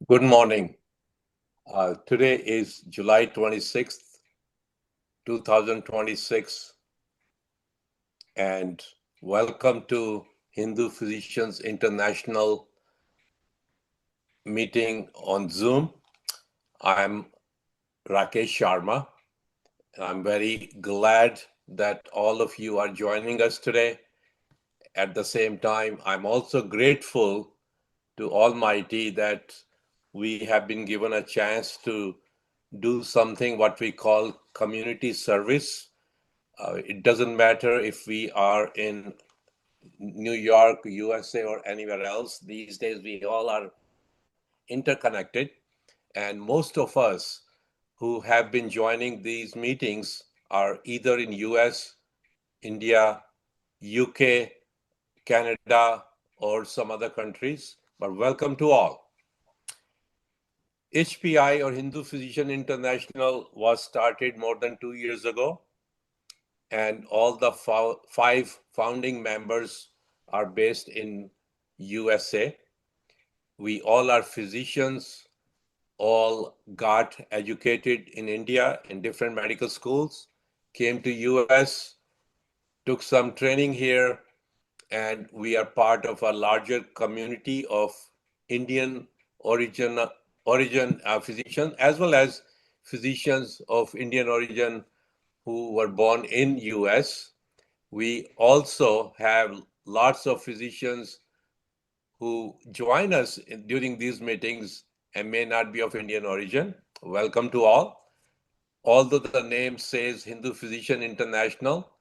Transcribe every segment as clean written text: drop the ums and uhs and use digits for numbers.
Good morning. Today is July 26th, 2026, and welcome to Hindu Physicians International meeting on Zoom. I'm Rakesh Sharma, and I'm very glad that all of you are joining us today. At the same time, I'm also grateful to Almighty that we have been given a chance to do something what we call community service. It doesn't matter if we are in New York, USA, or anywhere else. These days, we all are interconnected. And most of us who have been joining these meetings are either in US, India, UK, Canada, or some other countries. But welcome to all. HPI, or Hindu Physician International, was started more than 2 years ago, and all the five founding members are based in USA. We all are physicians, all got educated in India in different medical schools, came to US, took some training here, and we are part of a larger community of Indian origin physicians, as well as physicians of Indian origin who were born in US. We also have lots of physicians who join us during these meetings and may not be of Indian origin. Welcome to all. Although the name says Hindu Physician International,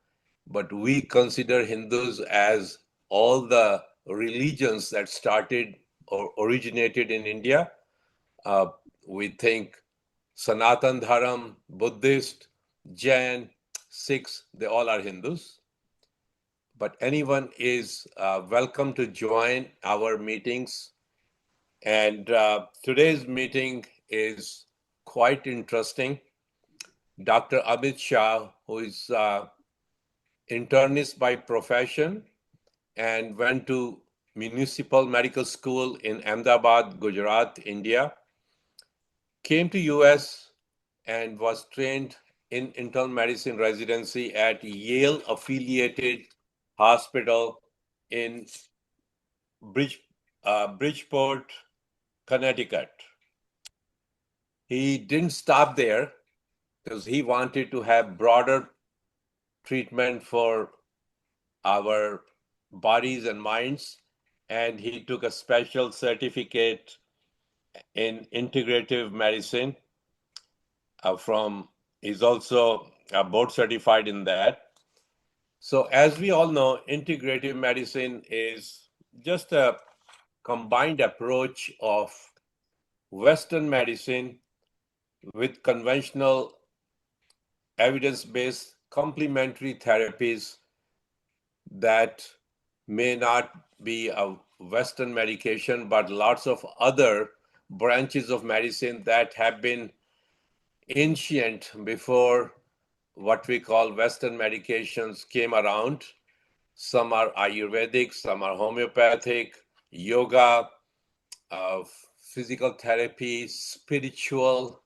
but we consider Hindus as all the religions that started or originated in India. We think Sanatan Dharam, Buddhist, Jain, Sikhs, they all are Hindus. But anyone is welcome to join our meetings. And today's meeting is quite interesting. Dr. Amit Shah, who is internist by profession and went to Municipal Medical School in Ahmedabad, Gujarat, India, came to US and was trained in internal medicine residency at Yale affiliated hospital in Bridgeport, Connecticut. He didn't stop there because he wanted to have broader treatment for our bodies and minds, and he took a special certificate in integrative medicine he's also board certified in that. So as we all know, integrative medicine is just a combined approach of Western medicine with conventional evidence-based complementary therapies that may not be a Western medication, but lots of other branches of medicine that have been ancient before what we call Western medications came around. Some are Ayurvedic, some are homeopathic, yoga, physical therapy, spiritual,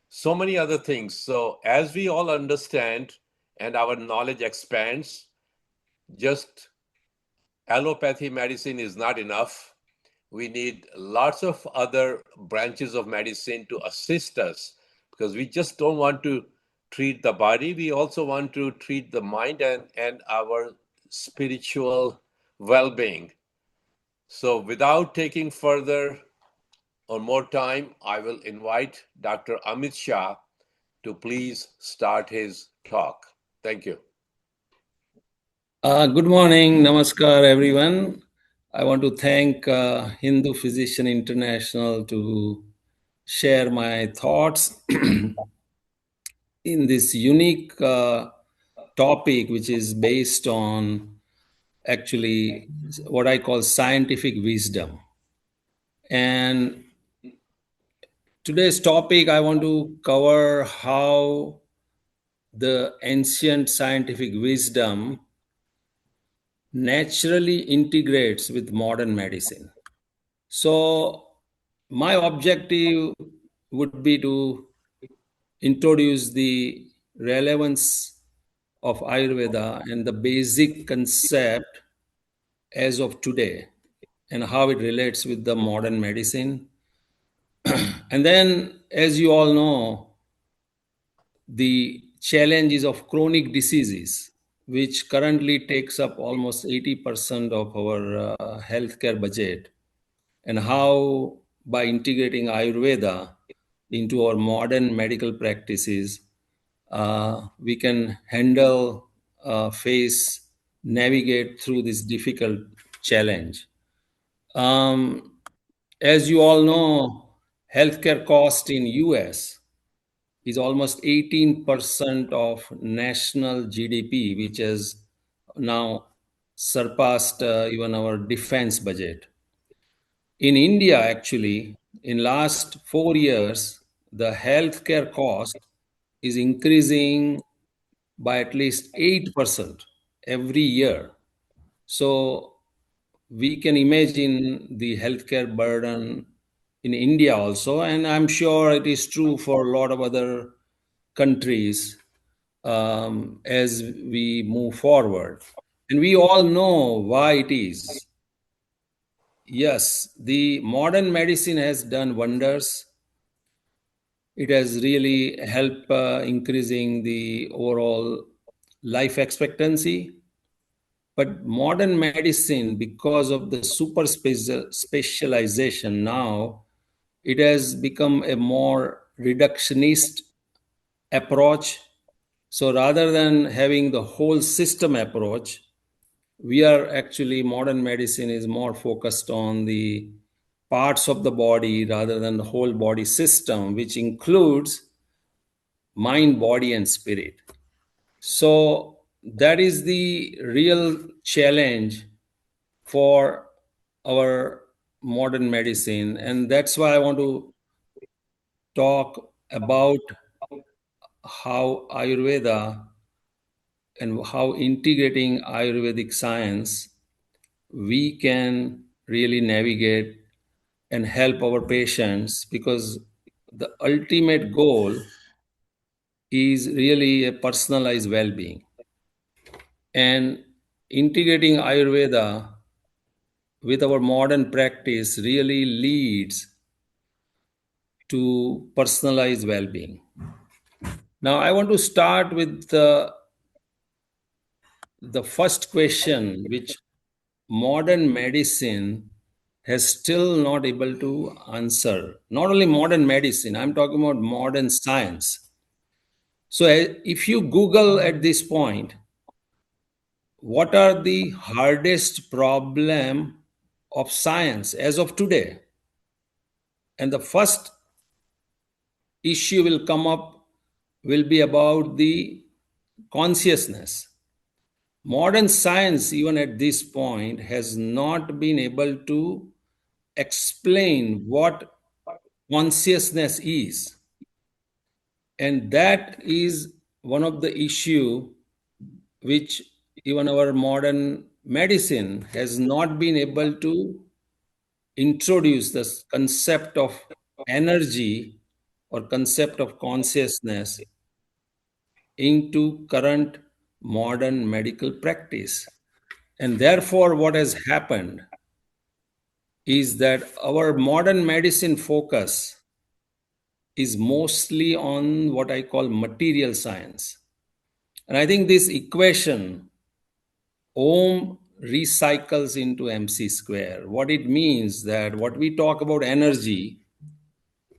so many other things. So as we all understand and our knowledge expands, just allopathy medicine is not enough. We need lots of other branches of medicine to assist us, because we just don't want to treat the body. We also want to treat the mind and our spiritual well-being. So without taking further or more time, I will invite Dr. Amit Shah to please start his talk. Thank you. Good morning, namaskar everyone. I want to thank Hindu Physician International to share my thoughts in this unique topic, which is based on actually what I call scientific wisdom. And today's topic, I want to cover how the ancient scientific wisdom naturally integrates with modern medicine. So my objective would be to introduce the relevance of Ayurveda and the basic concept as of today and how it relates with the modern medicine. And then, as you all know, the challenges of chronic diseases, which currently takes up almost 80% of our healthcare budget, and how by integrating Ayurveda into our modern medical practices, we can handle, face, navigate through this difficult challenge. Um, as you all know, healthcare cost in US is almost 18% of national GDP, which has now surpassed even our defense budget. In India, actually, in last 4 years, the healthcare cost is increasing by at least 8% every year. So we can imagine the healthcare burden in India also, and I'm sure it is true for a lot of other countries as we move forward. And we all know why it is. Yes, the modern medicine has done wonders. It has really helped increasing the overall life expectancy. But modern medicine, because of the super specialization now, it has become a more reductionist approach. So rather than having the whole system approach, we are actually, modern medicine is more focused on the parts of the body rather than the whole body system, which includes mind, body, and spirit. So that is the real challenge for our modern medicine. And that's why I want to talk about how Ayurveda and how integrating Ayurvedic science we can really navigate and help our patients, because the ultimate goal is really a personalized well-being. And integrating Ayurveda with our modern practice really leads to personalized well-being. Now I want to start with the first question, which modern medicine has still not able to answer. Not only modern medicine, I'm talking about modern science. So if you Google at this point, what are the hardest problem of science as of today? And the first issue will come up will be about the consciousness. Modern science, even at this point, has not been able to explain what consciousness is. And that is one of the issue which even our modern medicine has not been able to introduce this concept of energy or concept of consciousness into current modern medical practice. And therefore, what has happened is that our modern medicine focus is mostly on what I call material science. And I think this equation, ohm recycles into mc square. What it means that what we talk about energy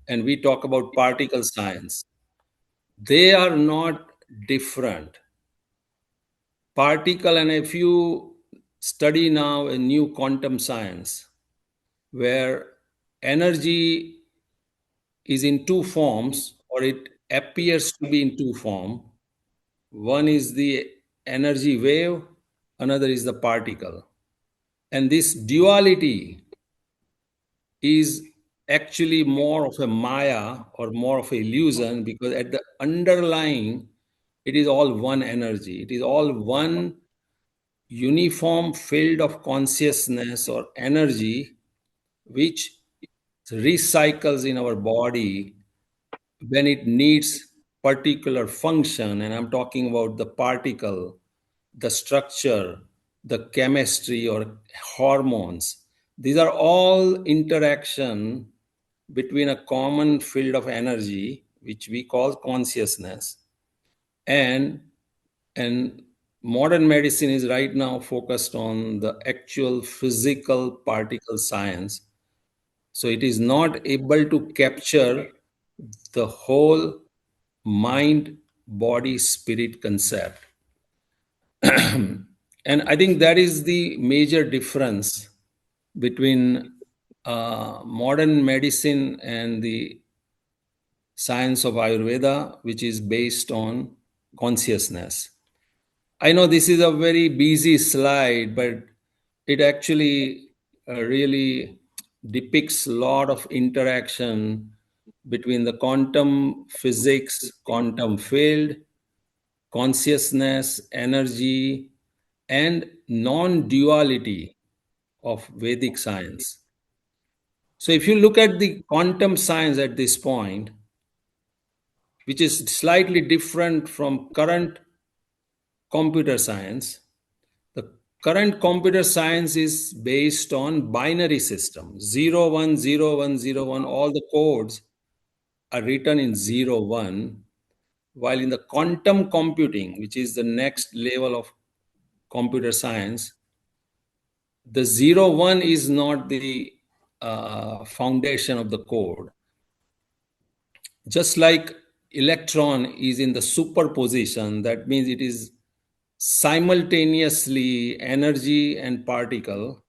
and we talk about particle science, they are not different. Particle, and if you study now a new quantum science where energy is in two forms, or it appears to be in two forms. One is the energy wave, another is the particle. And this duality is actually more of a maya or more of a illusion, because at the underlying, it is all one energy. It is all one uniform field of consciousness or energy, which recycles in our body when it needs particular function, and I'm talking about the particle, the structure, the chemistry or hormones. These are all interaction between a common field of energy, which we call consciousness, and and modern medicine is right now focused on the actual physical particle science. So it is not able to capture the whole mind, body, spirit concept. And I think that is the major difference between modern medicine and the science of Ayurveda, which is based on consciousness. I know this is a very busy slide, but it actually really depicts a lot of interaction between the quantum physics, quantum field, consciousness, energy, and non duality of Vedic science. So, if you look at the quantum science at this point, which is slightly different from current computer science, the current computer science is based on binary system 0 1 0 1 0 1. All the codes are written in 0 1, while in the quantum computing, which is the next level of computer science, the 0 1 is not the foundation of the code. Just like electron is in the superposition, that means it is simultaneously energy and particle.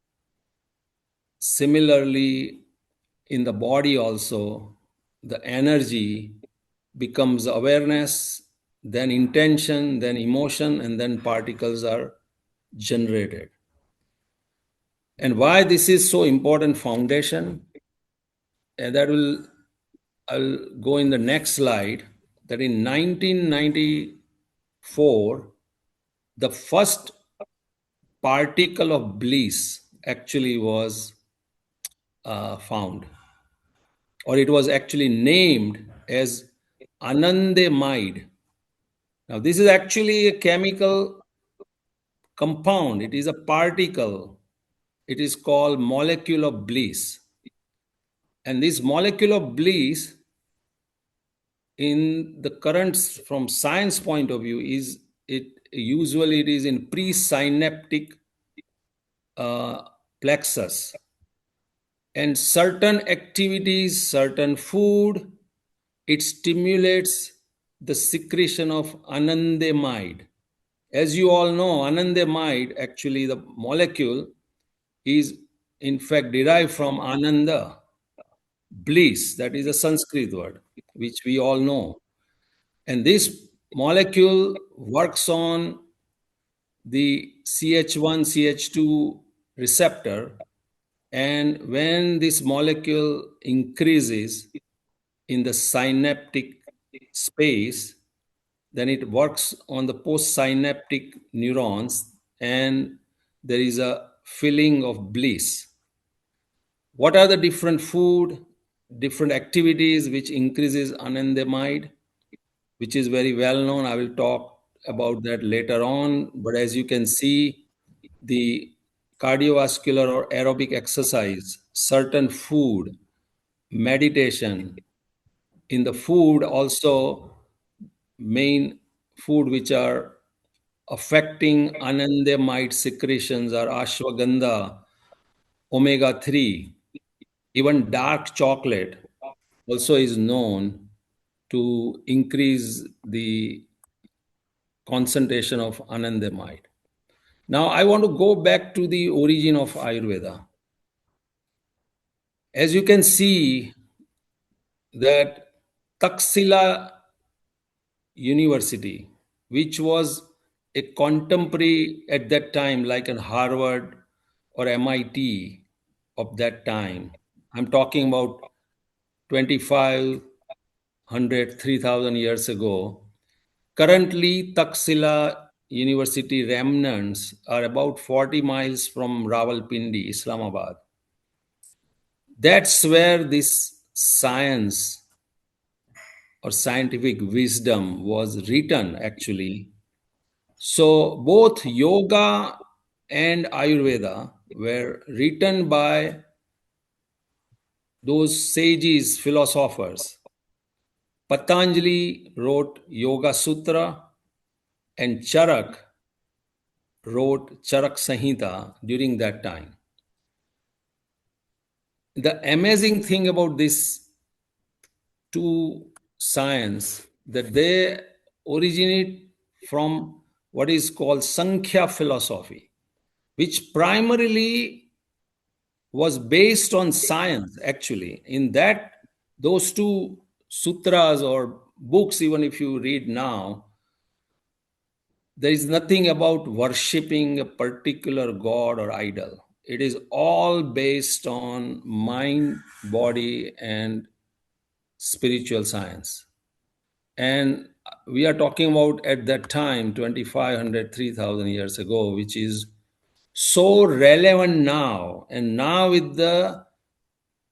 Similarly, in the body also, the energy becomes awareness, then intention, then emotion, and then particles are generated. And why this is so important foundation, and that will I'll go in the next slide, that in 1994, the first particle of bliss actually was found, or it was actually named as anandamide. Now, this is actually a chemical compound, it is a particle, it is called molecule of bliss. And this molecule of bliss, in the current from science point of view, is it usually it is in presynaptic uh, plexus, and certain activities, certain food, it stimulates the secretion of anandamide. As you all know, anandamide, actually the molecule is in fact derived from ananda, bliss. That is a Sanskrit word which we all know. And this molecule works on the CH1, CH2 receptor. And when this molecule increases in the synaptic space, then it works on the postsynaptic neurons, and there is a feeling of bliss. What are the different food, different activities which increases anandamide, which is very well known? I will talk about that later on. But as you can see, the cardiovascular or aerobic exercise, certain food, meditation, in the food also, main food which are affecting anandamide secretions are ashwagandha, omega 3, even dark chocolate also is known to increase the concentration of anandamide. Now, I want to go back to the origin of Ayurveda. As you can see, that Taxila University, which was a contemporary at that time, like in Harvard or MIT of that time. I'm talking about 2,500, 3,000 years ago. Currently, Taxila University remnants are about 40 miles from Rawalpindi, Islamabad. That's where this science or scientific wisdom was written, actually. So both yoga and Ayurveda were written by those sages, philosophers. Patanjali wrote Yoga Sutra, and Charak wrote Charak Samhita during that time. The amazing thing about this two science that they originate from what is called Sankhya philosophy, which primarily was based on science. Actually, in that, those two sutras or books, even if you read now, there is nothing about worshipping a particular god or idol. It is all based on mind, body, and spiritual science. And we are talking about at that time 2500, 3000 years ago, which is so relevant now. And now with the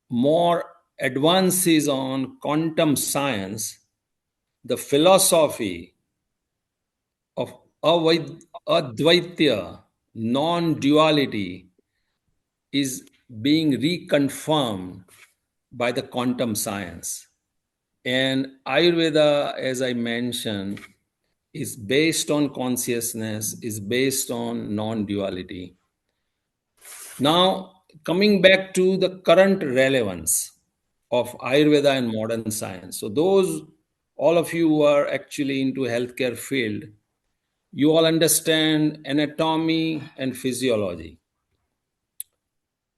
more advances on quantum science, the philosophy of Advaitya, non duality, is being reconfirmed by the quantum science. And Ayurveda, as I mentioned, is based on consciousness, is based on non duality. Now, coming back to the current relevance of Ayurveda and modern science. So, those all of you who are actually into healthcare field, you all understand anatomy and physiology.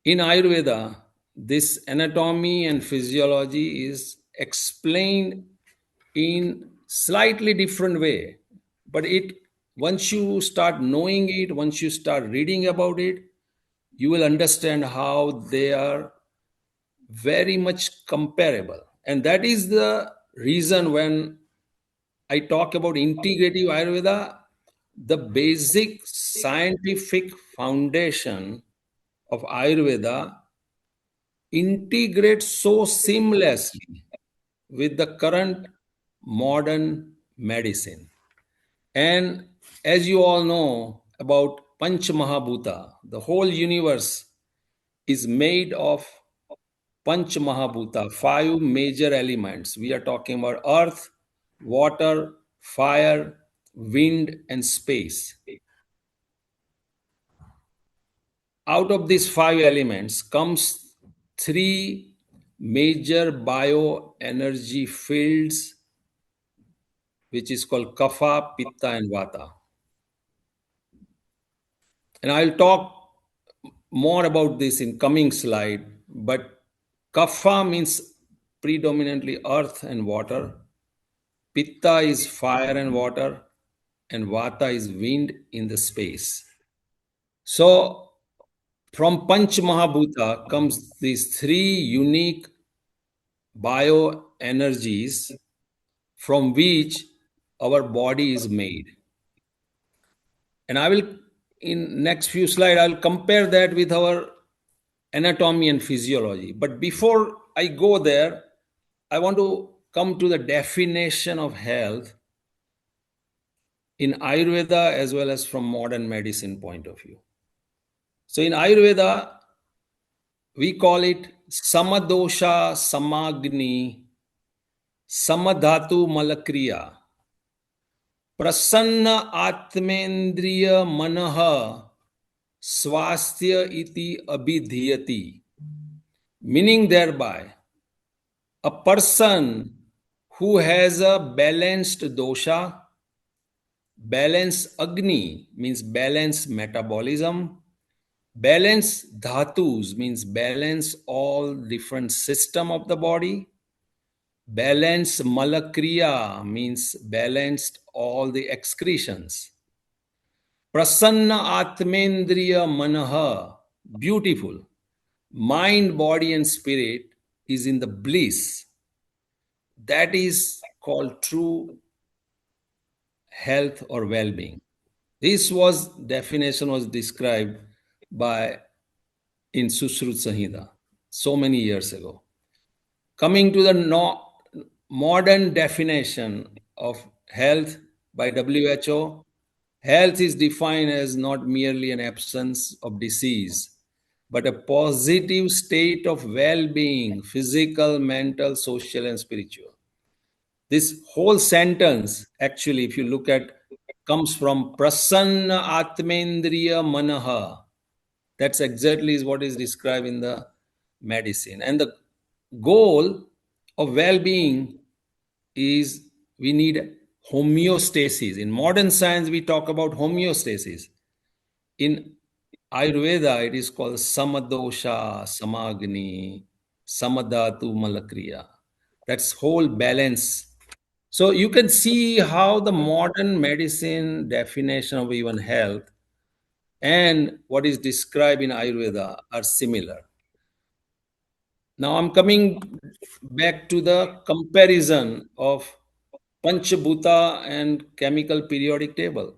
In Ayurveda, this anatomy and physiology is explained in slightly different way, but it once you start knowing it, once you start reading about it, you will understand how they are very much comparable. And that is the reason when I talk about integrative Ayurveda, the basic scientific foundation of Ayurveda integrates so seamlessly with the current modern medicine. And as you all know about Panch Mahabhuta, the whole universe is made of Panch Mahabhuta, five major elements. We are talking about earth, water, fire, wind, and space. Out of these five elements comes three major bioenergy fields, which is called kapha, pitta, and vata. And I'll talk more about this in coming slide. But kapha means predominantly earth and water. Pitta is fire and water, and vata is wind in the space. So from Panch Mahabhuta comes these three unique bioenergies from which our body is made. And I will, in next few slides, I'll compare that with our anatomy and physiology. But before I go there, I want to come to the definition of health in Ayurveda as well as from modern medicine point of view. So in Ayurveda, we call it samadosha samagni samadhatu malakriya prasanna atmendriya manah swasthya iti abhidhyati, meaning thereby a person who has a balanced dosha, balanced agni means balanced metabolism, balanced dhatus means balance all different system of the body, balanced malakriya means balanced all the excretions, prasanna atmendriya manah, beautiful, mind, body, and spirit is in the bliss. That is called true health or well-being. This was definition was described by in Sushrut Samhita. so many years ago. Coming to the modern definition of health by WHO, health is defined as not merely an absence of disease, but a positive state of well being, physical, mental, social, and spiritual. This whole sentence, actually, if you look at, comes from prasanna atmendriya manaha. That's exactly is what is described in the medicine. And the goal of well-being is we need homeostasis. In modern science, we talk about homeostasis. In Ayurveda, it is called samadosha, samagni, samadhatu malakriya. That's whole balance. So you can see how the modern medicine definition of even health and what is described in Ayurveda are similar. Now I'm coming back to the comparison of Panchabhuta and chemical periodic table.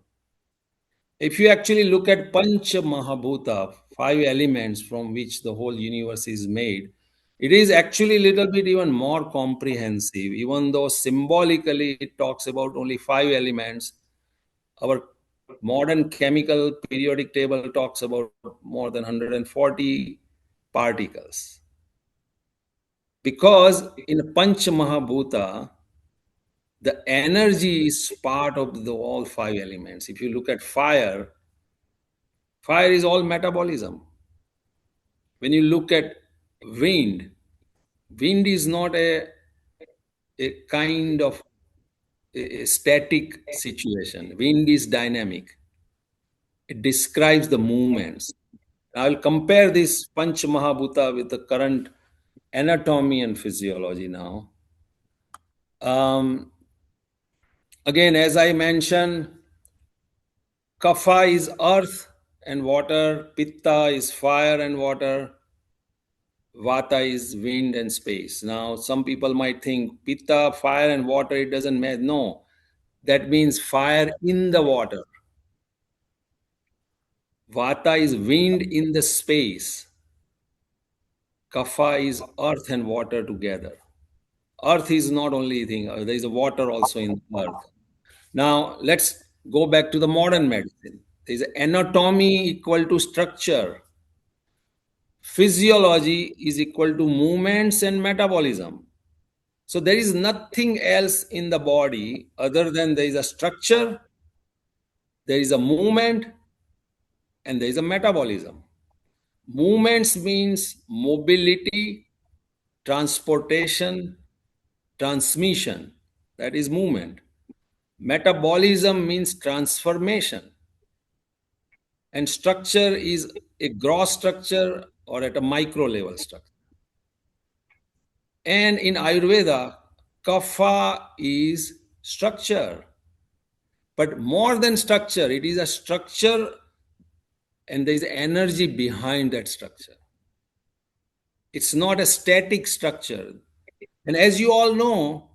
If you actually look at Pancha Mahabhuta, five elements from which the whole universe is made, it is actually a little bit even more comprehensive, even though symbolically it talks about only five elements. Our modern chemical periodic table talks about more than 140 particles. Because in Pancha Mahabhuta, the energy is part of the all five elements. If you look at fire, fire is all metabolism. When you look at wind, wind is not a kind of a static situation. Wind is dynamic. It describes the movements. I'll compare this Panch Mahabhuta with the current anatomy and physiology now. Again, as I mentioned, Kapha is earth and water, Pitta is fire and water, Vata is wind and space. Now, some people might think Pitta, fire and water, it doesn't matter. No, that means fire in the water. Vata is wind in the space. Kapha is earth and water together. Earth is not only thing, there is a water also in the earth. Now, let's go back to the modern medicine. There is anatomy equal to structure. Physiology is equal to movements and metabolism. So there is nothing else in the body other than there is a structure, there is a movement, and there is a metabolism. Movements means mobility, transportation, transmission. That is movement. Metabolism means transformation. And structure is a gross structure or at a micro level structure. And in Ayurveda, kapha is structure. But more than structure, it is a structure and there is energy behind that structure. It's not a static structure. And as you all know,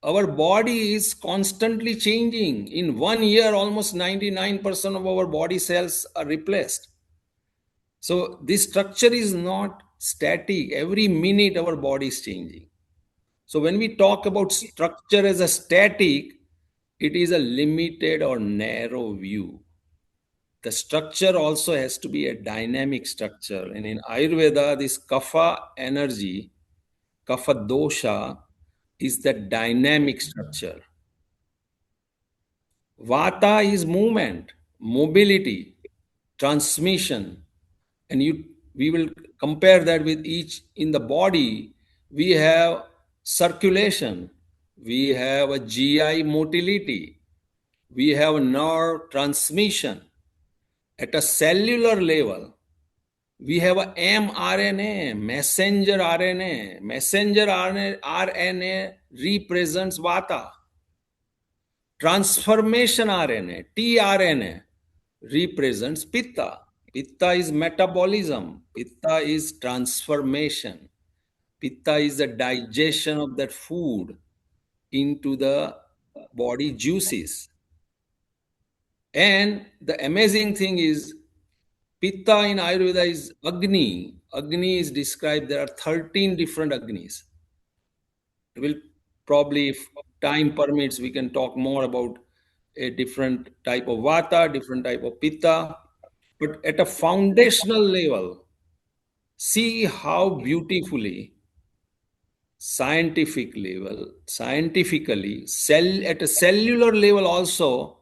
our body is constantly changing. In 1 year, almost 99% of our body cells are replaced. So this structure is not static. Every minute, our body is changing. So when we talk about structure as a static, it is a limited or narrow view. The structure also has to be a dynamic structure. And in Ayurveda, this kapha energy, kapha dosha, is the dynamic structure. Vata is movement, mobility, transmission. And we will compare that with each in the body. We have circulation, we have a GI motility, we have nerve transmission. At a cellular level, we have a mRNA, messenger RNA. Messenger RNA represents Vata. Transformation RNA, tRNA, represents Pitta. Pitta is metabolism. Pitta is transformation. Pitta is the digestion of that food into the body juices. And the amazing thing is, Pitta in Ayurveda is Agni. Agni is described, there are 13 different Agnis. Will probably, if time permits, we can talk more about a different type of Vata, different type of Pitta. But at a foundational level, see how beautifully scientifically, at a cellular level also,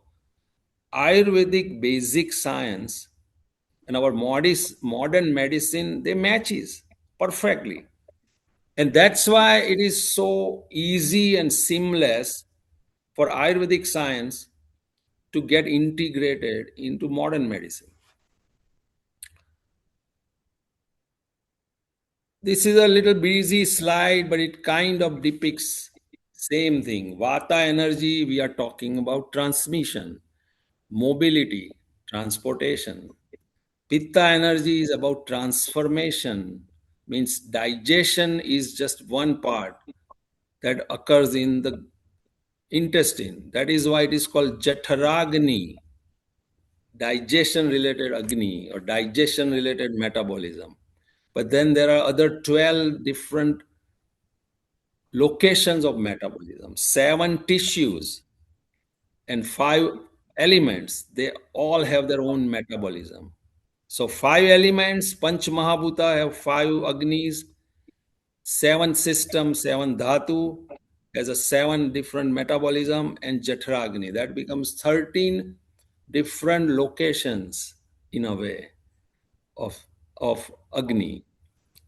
Ayurvedic basic science and our modern medicine, they matches perfectly. And that's why it is so easy and seamless for Ayurvedic science to get integrated into modern medicine. This is a little busy slide, but it kind of depicts same thing. Vata energy, we are talking about transmission, mobility, transportation. Pitta energy is about transformation, means digestion is just one part that occurs in the intestine. That is why it is called Jatharagni, digestion related Agni or digestion related metabolism. But then there are other 12 different locations of metabolism, 7 tissues, and 5 elements. They all have their own metabolism. So 5 elements, Panch Mahabhuta have 5 Agnis, 7 systems, 7 Dhatu has a 7 different metabolism, and Jatragni. That becomes 13 different locations in a way of Agni.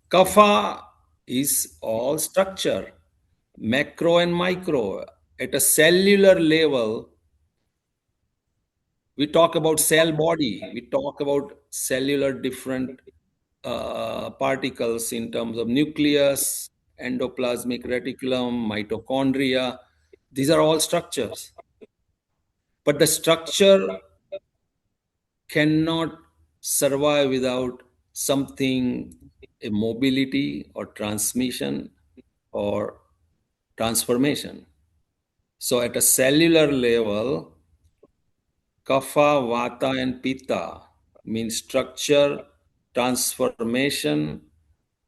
Kapha is all structure, macro and micro. At a cellular level, we talk about cell body, we talk about cellular different particles in terms of nucleus, endoplasmic reticulum, mitochondria. These are all structures. But the structure cannot survive without something, a mobility or transmission or transformation. So at a cellular level, Kapha, Vata, and Pitta means structure, transformation,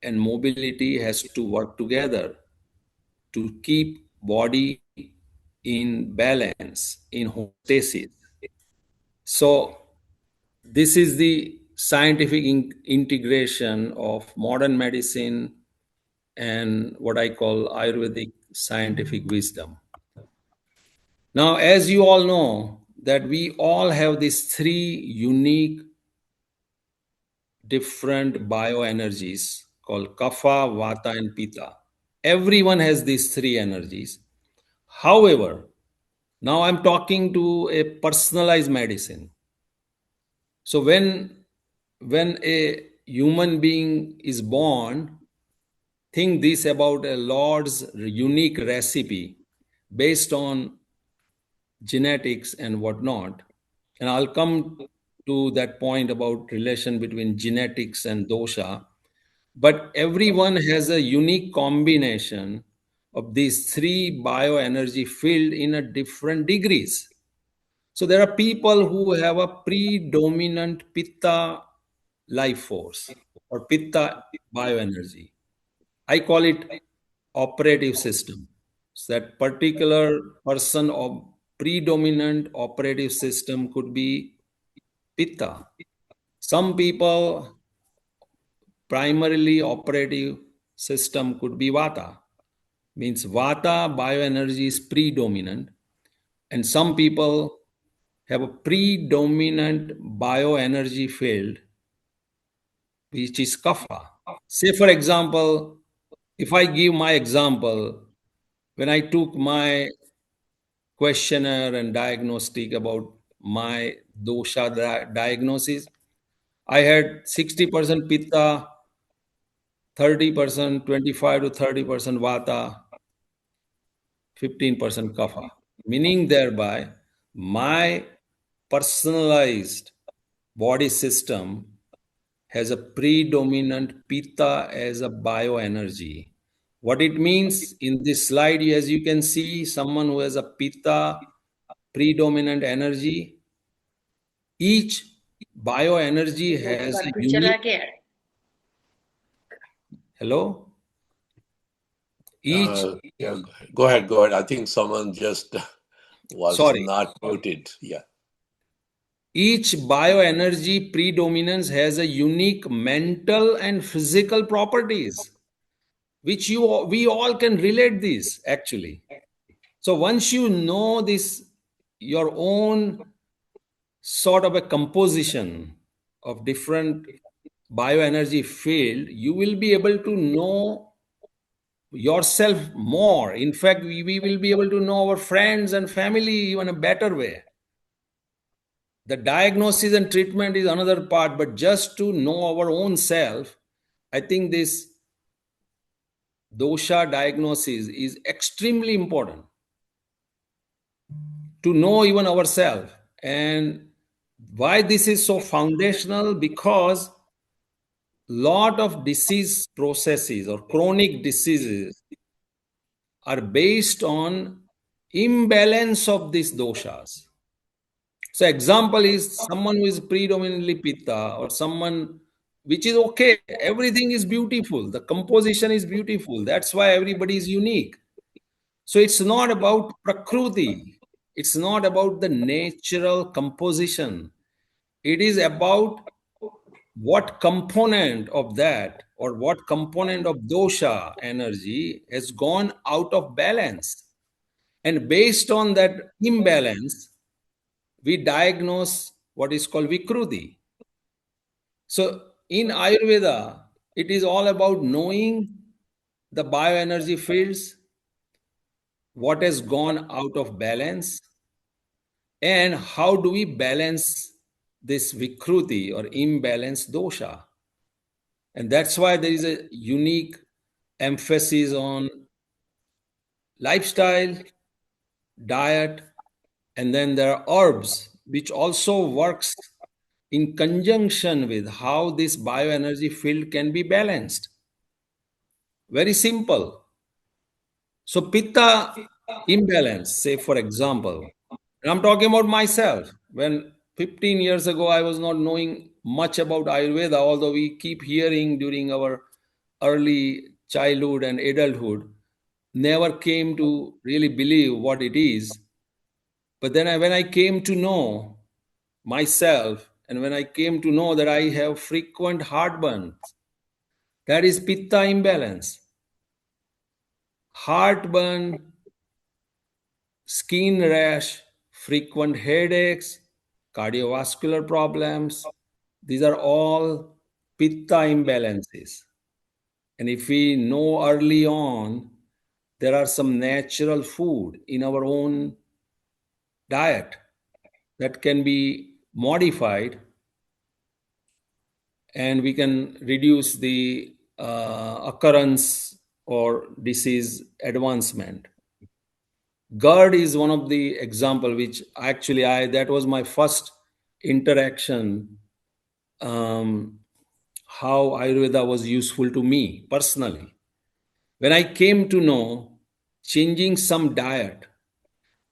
and mobility has to work together to keep body in balance, in homeostasis. So this is the scientific integration of modern medicine and what I call Ayurvedic scientific wisdom. Now, as you all know, that we all have these 3 unique different bioenergies called Kapha, Vata, and Pitta. Everyone has these 3 energies. However, now I'm talking to a personalized medicine. So when a human being is born, think this about a Lord's unique recipe based on genetics and whatnot. And I'll come to that point about relation between genetics and dosha. But everyone has a unique combination of these 3 bioenergy field in a different degrees. So there are people who have a predominant pitta life force or pitta bioenergy. I call it operative system. So that particular person of predominant operative system could be pitta. Some people primarily operative system could be vata. Means vata bioenergy is predominant, and some people have a predominant bioenergy field which is kapha. Say for example, if I give my example, when I took my questionnaire and diagnostic about my dosha diagnosis, I had 60% pitta, 30%, 25 to 30% vata, 15% kapha, meaning thereby my personalized body system has a predominant pitta as a bioenergy. What it means in this slide, as you can see, someone who has a pitta predominant energy, each bioenergy network has a भी चला unique गया Hello? Each, Yeah, go ahead, go ahead. I think someone just was sorry, not muted. Yeah. each bioenergy predominance has a unique mental and physical properties, which we all can relate this actually. So once you know this, your own sort of a composition of different bioenergy field, you will be able to know yourself more. In fact, we will be able to know our friends and family even a better way. The diagnosis and treatment is another part, but just to know our own self, I think this dosha diagnosis is extremely important to know even ourselves. And why this is so foundational? Because lot of disease processes or chronic diseases are based on imbalance of these doshas. So example is someone who is predominantly pitta or someone which is okay. Everything is beautiful. The composition is beautiful. That's why everybody is unique. So it's not about prakruti. It's not about the natural composition. It is about what component of that or what component of dosha energy has gone out of balance. And based on that imbalance, we diagnose what is called vikruti. So in Ayurveda, it is all about knowing the bioenergy fields, what has gone out of balance, and how do we balance this vikruti or imbalance dosha. And that's why there is a unique emphasis on lifestyle, diet, and then there are herbs, which also works in conjunction with how this bioenergy field can be balanced. Very simple. So pitta imbalance, say for example, and I'm talking about myself. When 15 years ago I was not knowing much about Ayurveda, although we keep hearing during our early childhood and adulthood, never came to really believe what it is. But then when I came to know myself and when I came to know that I have frequent heartburns, that is pitta imbalance. Heartburn, skin rash, frequent headaches, cardiovascular problems, these are all pitta imbalances. And if we know early on, there are some natural food in our own diet that can be modified and we can reduce the occurrence or disease advancement. GERD is one of the example which actually I that was my first interaction, um, how Ayurveda was useful to me personally. When I came to know changing some diet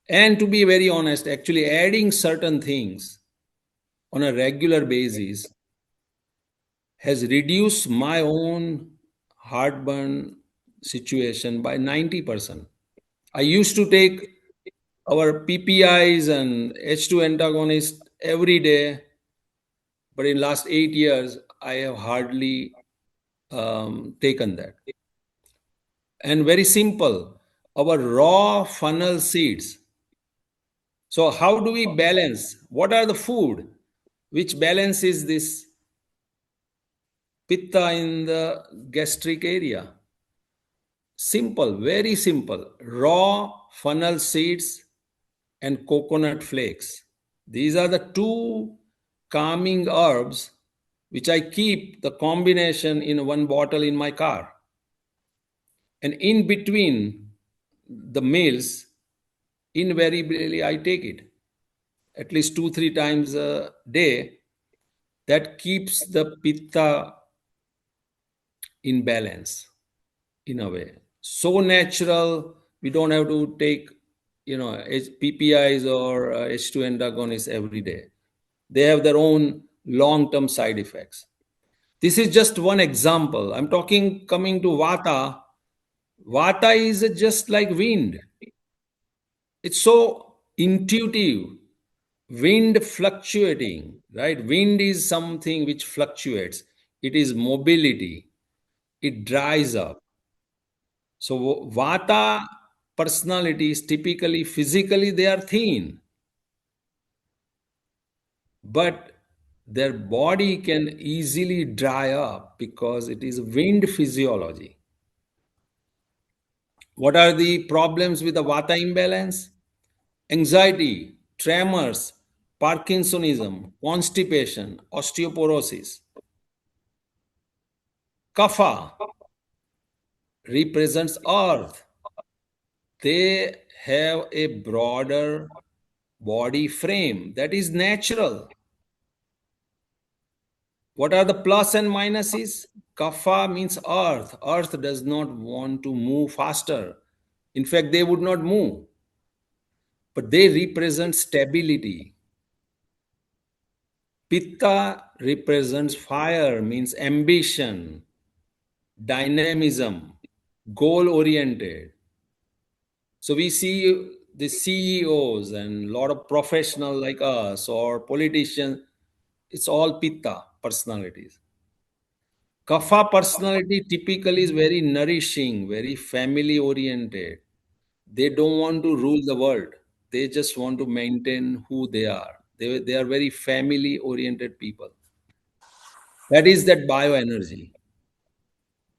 and to be very honest, actually adding certain things on a regular basis has reduced my own heartburn situation by 90%. I used to take our PPIs and H2 antagonist every day, but in last 8 years, I have hardly taken that. And very simple, our raw funnel seeds. So how do we balance? What are the food which balances this pitta in the gastric area? Simple, very simple. Raw funnel seeds and coconut flakes. These are the two calming herbs which I keep the combination in one bottle in my car. And in between the meals, invariably I take it at least 2 3 times a day. That keeps the pitta in balance in a way. So natural, we don't have to take, PPIs or H2 antagonists every day. They have their own long term side effects. This is just one example. I'm talking coming to Vata. Vata is just like wind. It's so intuitive. Wind fluctuating, right? Wind is something which fluctuates. It is mobility. It dries up. So Vata personalities typically physically they are thin, but their body can easily dry up because it is wind physiology. What are the problems with the Vata imbalance? Anxiety, tremors, Parkinsonism, constipation, osteoporosis. Kapha represents earth. They have a broader body frame that is natural. What are the plus and minuses? Kapha means earth. Earth does not want to move faster. In fact, they would not move, but they represent stability. Pitta represents fire, means ambition, dynamism, goal oriented. So we see the CEOs and a lot of professionals like us or politicians, it's all Pitta personalities. Kapha personality typically is very nourishing, very family oriented. They don't want to rule the world. They just want to maintain who they are. They are very family oriented people. That is that bioenergy.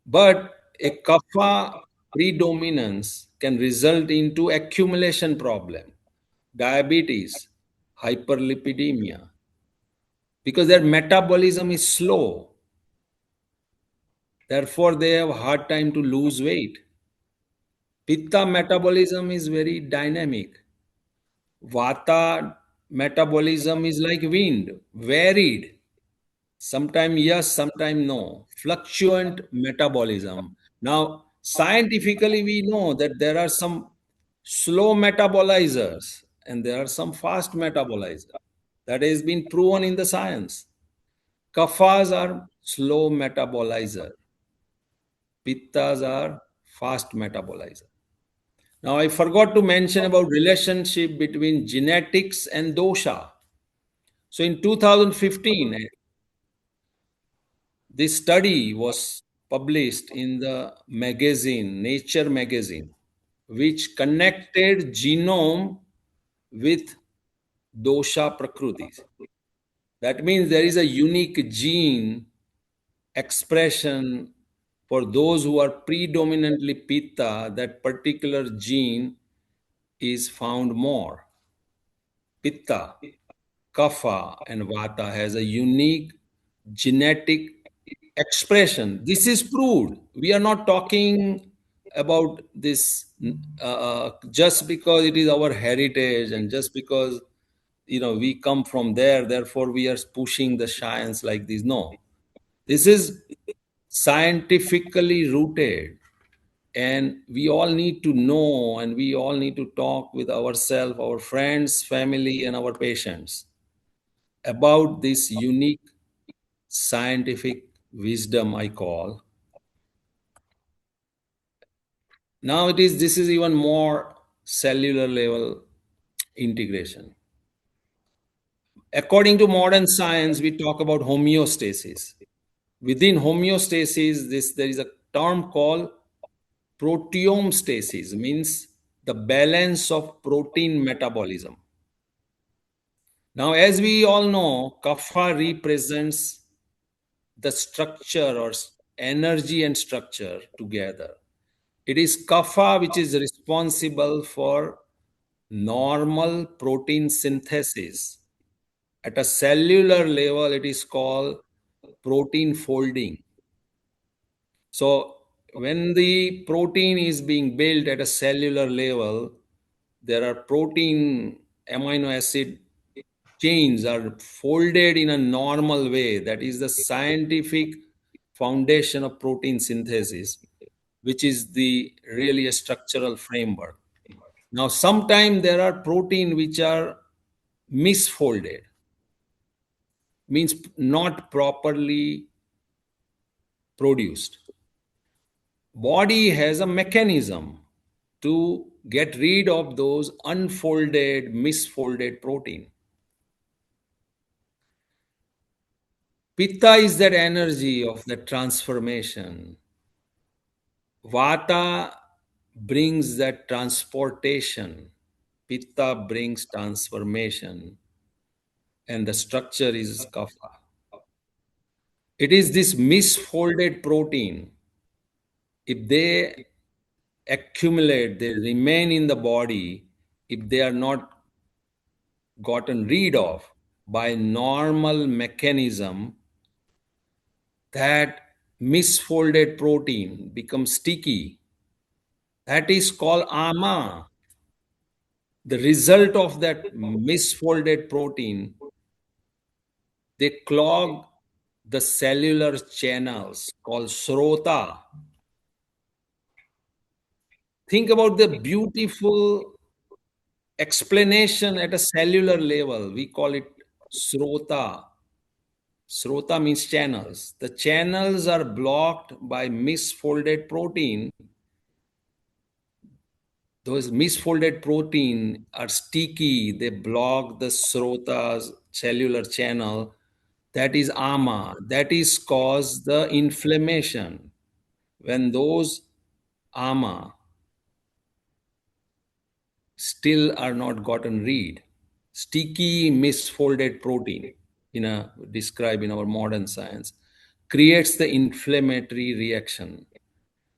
But a kapha predominance can result into accumulation problem, diabetes, hyperlipidemia, because their metabolism is slow. Therefore, they have a hard time to lose weight. Pitta metabolism is very dynamic. Vata metabolism is like wind, varied. Sometime yes, sometime no. Fluctuant metabolism. Now, scientifically, we know that there are some slow metabolizers and there are some fast metabolizers. That has been proven in the science. Kaphas are slow metabolizer. Pittas are fast metabolizer. Now, I forgot to mention about relationship between genetics and dosha. So, in 2015, this study was published in the magazine, Nature magazine, which connected genome with dosha prakrutis. That means there is a unique gene expression for those who are predominantly pitta, that particular gene is found more. Pitta, kapha, and vata has a unique genetic expression. This is proved. We are not talking about this just because it is our heritage and just because we come from there, therefore we are pushing the science like this. No, this is scientifically rooted, and we all need to know, and we all need to talk with ourselves, our friends, family, and our patients about this unique scientific wisdom, I call. Now this is even more cellular level integration. According to modern science, we talk about homeostasis. Within homeostasis, there is a term called proteome stasis, means the balance of protein metabolism. Now, as we all know, kapha represents the structure or energy and structure together. It is kapha which is responsible for normal protein synthesis. At a cellular level, it is called protein folding. So, when the protein is being built at a cellular level, there are protein amino acid chains are folded in a normal way. That is the scientific foundation of protein synthesis, which is the really a structural framework. Now, sometimes there are protein which are misfolded, means not properly produced. Body has a mechanism to get rid of those unfolded, misfolded protein. Pitta is that energy of the transformation. Vata brings that transportation. Pitta brings transformation. And the structure is kapha. It is this misfolded protein. If they accumulate, they remain in the body, if they are not gotten rid of by normal mechanism, that misfolded protein becomes sticky. That is called ama. The result of that misfolded protein, they clog the cellular channels called srota. Think about the beautiful explanation at a cellular level. We call it srota. Srota means channels. The channels are blocked by misfolded protein. Those misfolded protein are sticky. They block the srota's cellular channel. That is ama. That is cause the inflammation. When those ama still are not gotten rid, sticky misfolded protein in a described in our modern science creates the inflammatory reaction.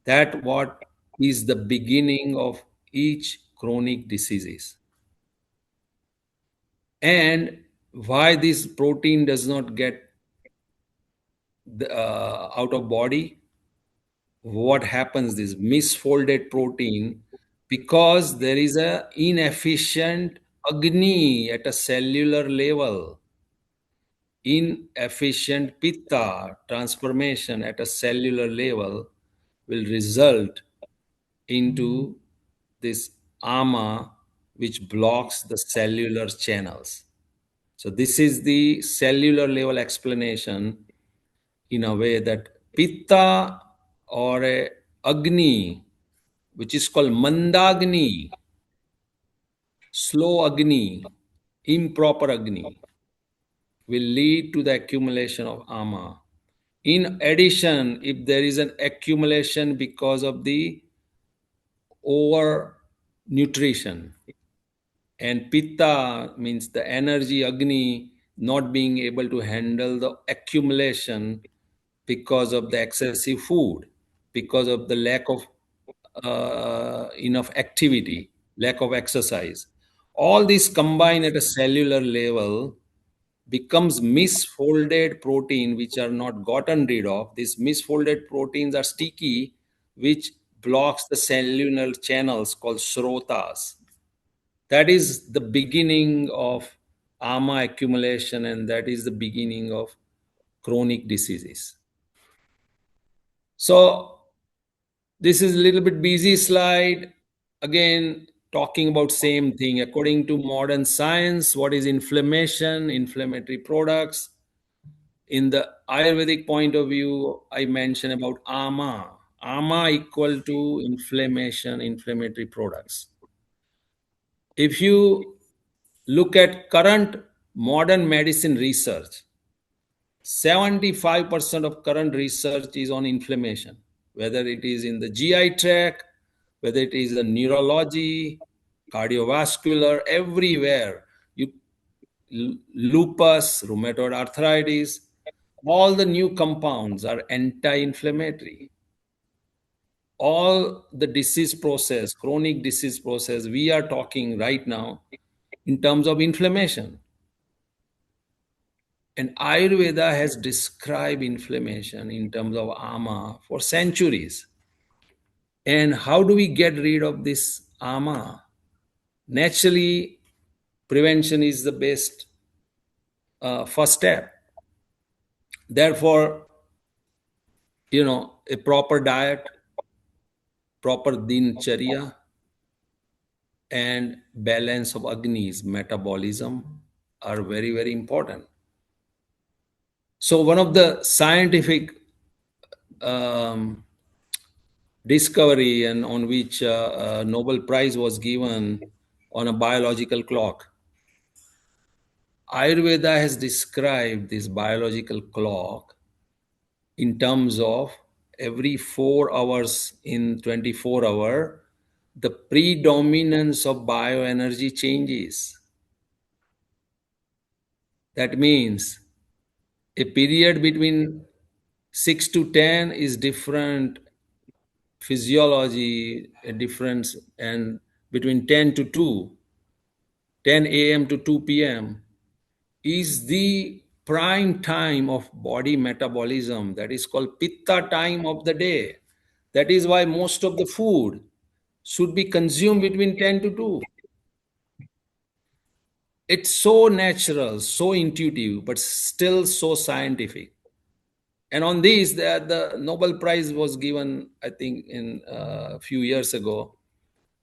That what is the beginning of each chronic diseases. And why this protein does not get out of body, what happens, this misfolded protein, because there is a inefficient agni at a cellular level. Inefficient pitta transformation at a cellular level will result into this ama, which blocks the cellular channels. So this is the cellular level explanation, in a way that pitta or a agni, which is called mandagni, slow agni, improper agni, will lead to the accumulation of ama. In addition, if there is an accumulation because of the over nutrition, and pitta means the energy agni not being able to handle the accumulation because of the excessive food, because of the lack of enough activity, lack of exercise, all these combined at a cellular level becomes misfolded protein which are not gotten rid of. These misfolded proteins are sticky, which blocks the cellular channels called srotas. That is the beginning of ama accumulation, and that is the beginning of chronic diseases. So this is a little bit busy slide. Again, talking about same thing. According to modern science, what is inflammation, inflammatory products? In the Ayurvedic point of view, I mentioned about ama. Ama equal to inflammation, inflammatory products. If you look at current modern medicine research, 75% of current research is on inflammation, whether it is in the GI tract, whether it is in neurology, cardiovascular, everywhere. You lupus, rheumatoid arthritis, all the new compounds are anti-inflammatory. All the disease process, chronic disease process, we are talking right now in terms of inflammation. And Ayurveda has described inflammation in terms of ama for centuries. And how do we get rid of this ama? Naturally, prevention is the best first step. Therefore, a proper diet, proper dincharya, and balance of agnis, metabolism, are very, very important. So one of the scientific discovery and on which a Nobel Prize was given on a biological clock. Ayurveda has described this biological clock in terms of every 4 hours in 24 hour, the predominance of bioenergy changes. That means a period between 6 to 10 is different physiology, a difference, and between 10 to 2, 10 a.m. to 2 p.m. is the prime time of body metabolism. That is called pitta time of the day. That is why most of the food should be consumed between 10 to 2. It's so natural, so intuitive, but still so scientific. And on this, the Nobel Prize was given, I think, in a few years ago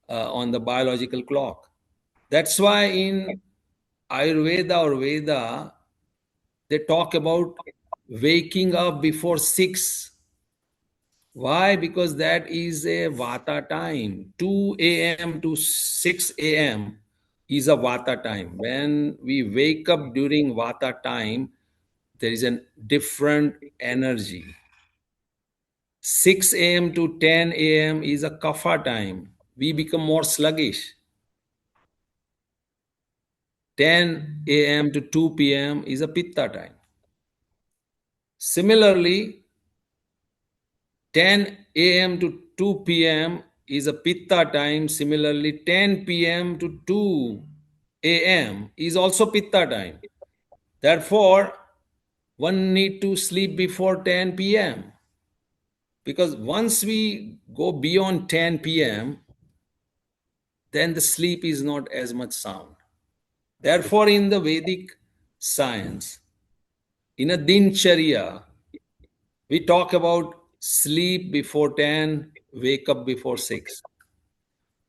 on the biological clock. That's why in Ayurveda or Veda, they talk about waking up before 6. Why? Because that is a Vata time. 2 a.m. to 6 a.m. is a Vata time. When we wake up during Vata time, there is a different energy. 6 a.m. to 10 a.m. is a Kapha time. We become more sluggish. 10 a.m. to 2 p.m. is a Pitta time. Similarly, 10 a.m. to 2 p.m. is a Pitta time. Similarly, 10 p.m. to 2 a.m. is also Pitta time. Therefore, one need to sleep before 10 p.m. Because once we go beyond 10 p.m., then the sleep is not as much sound. Therefore, in the Vedic science, in a Dincharya, we talk about sleep before 10, wake up before 6.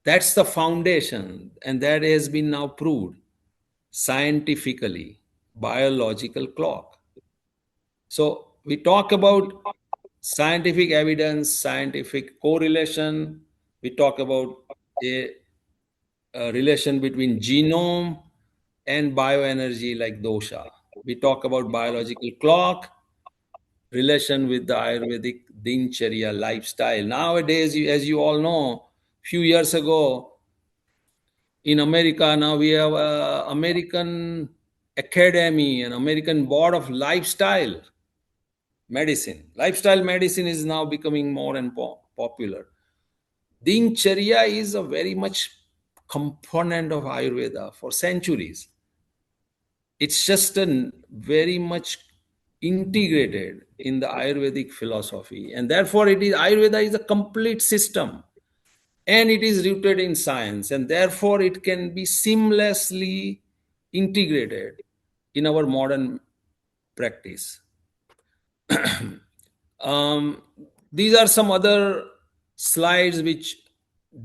That's the foundation, and that has been now proved scientifically, biological clock. So we talk about scientific evidence, scientific correlation. We talk about a relation between genome and bioenergy like dosha. We talk about biological clock, relation with the Ayurvedic Dincharya lifestyle. Nowadays, as you all know, few years ago in America, now we have American Academy and American Board of Lifestyle Medicine. Lifestyle medicine is now becoming more and popular. Dincharya is a very much component of Ayurveda for centuries. It's just a very much integrated in the Ayurvedic philosophy, and therefore it is Ayurveda is a complete system, and it is rooted in science, and therefore it can be seamlessly integrated in our modern practice. um, these are some other slides which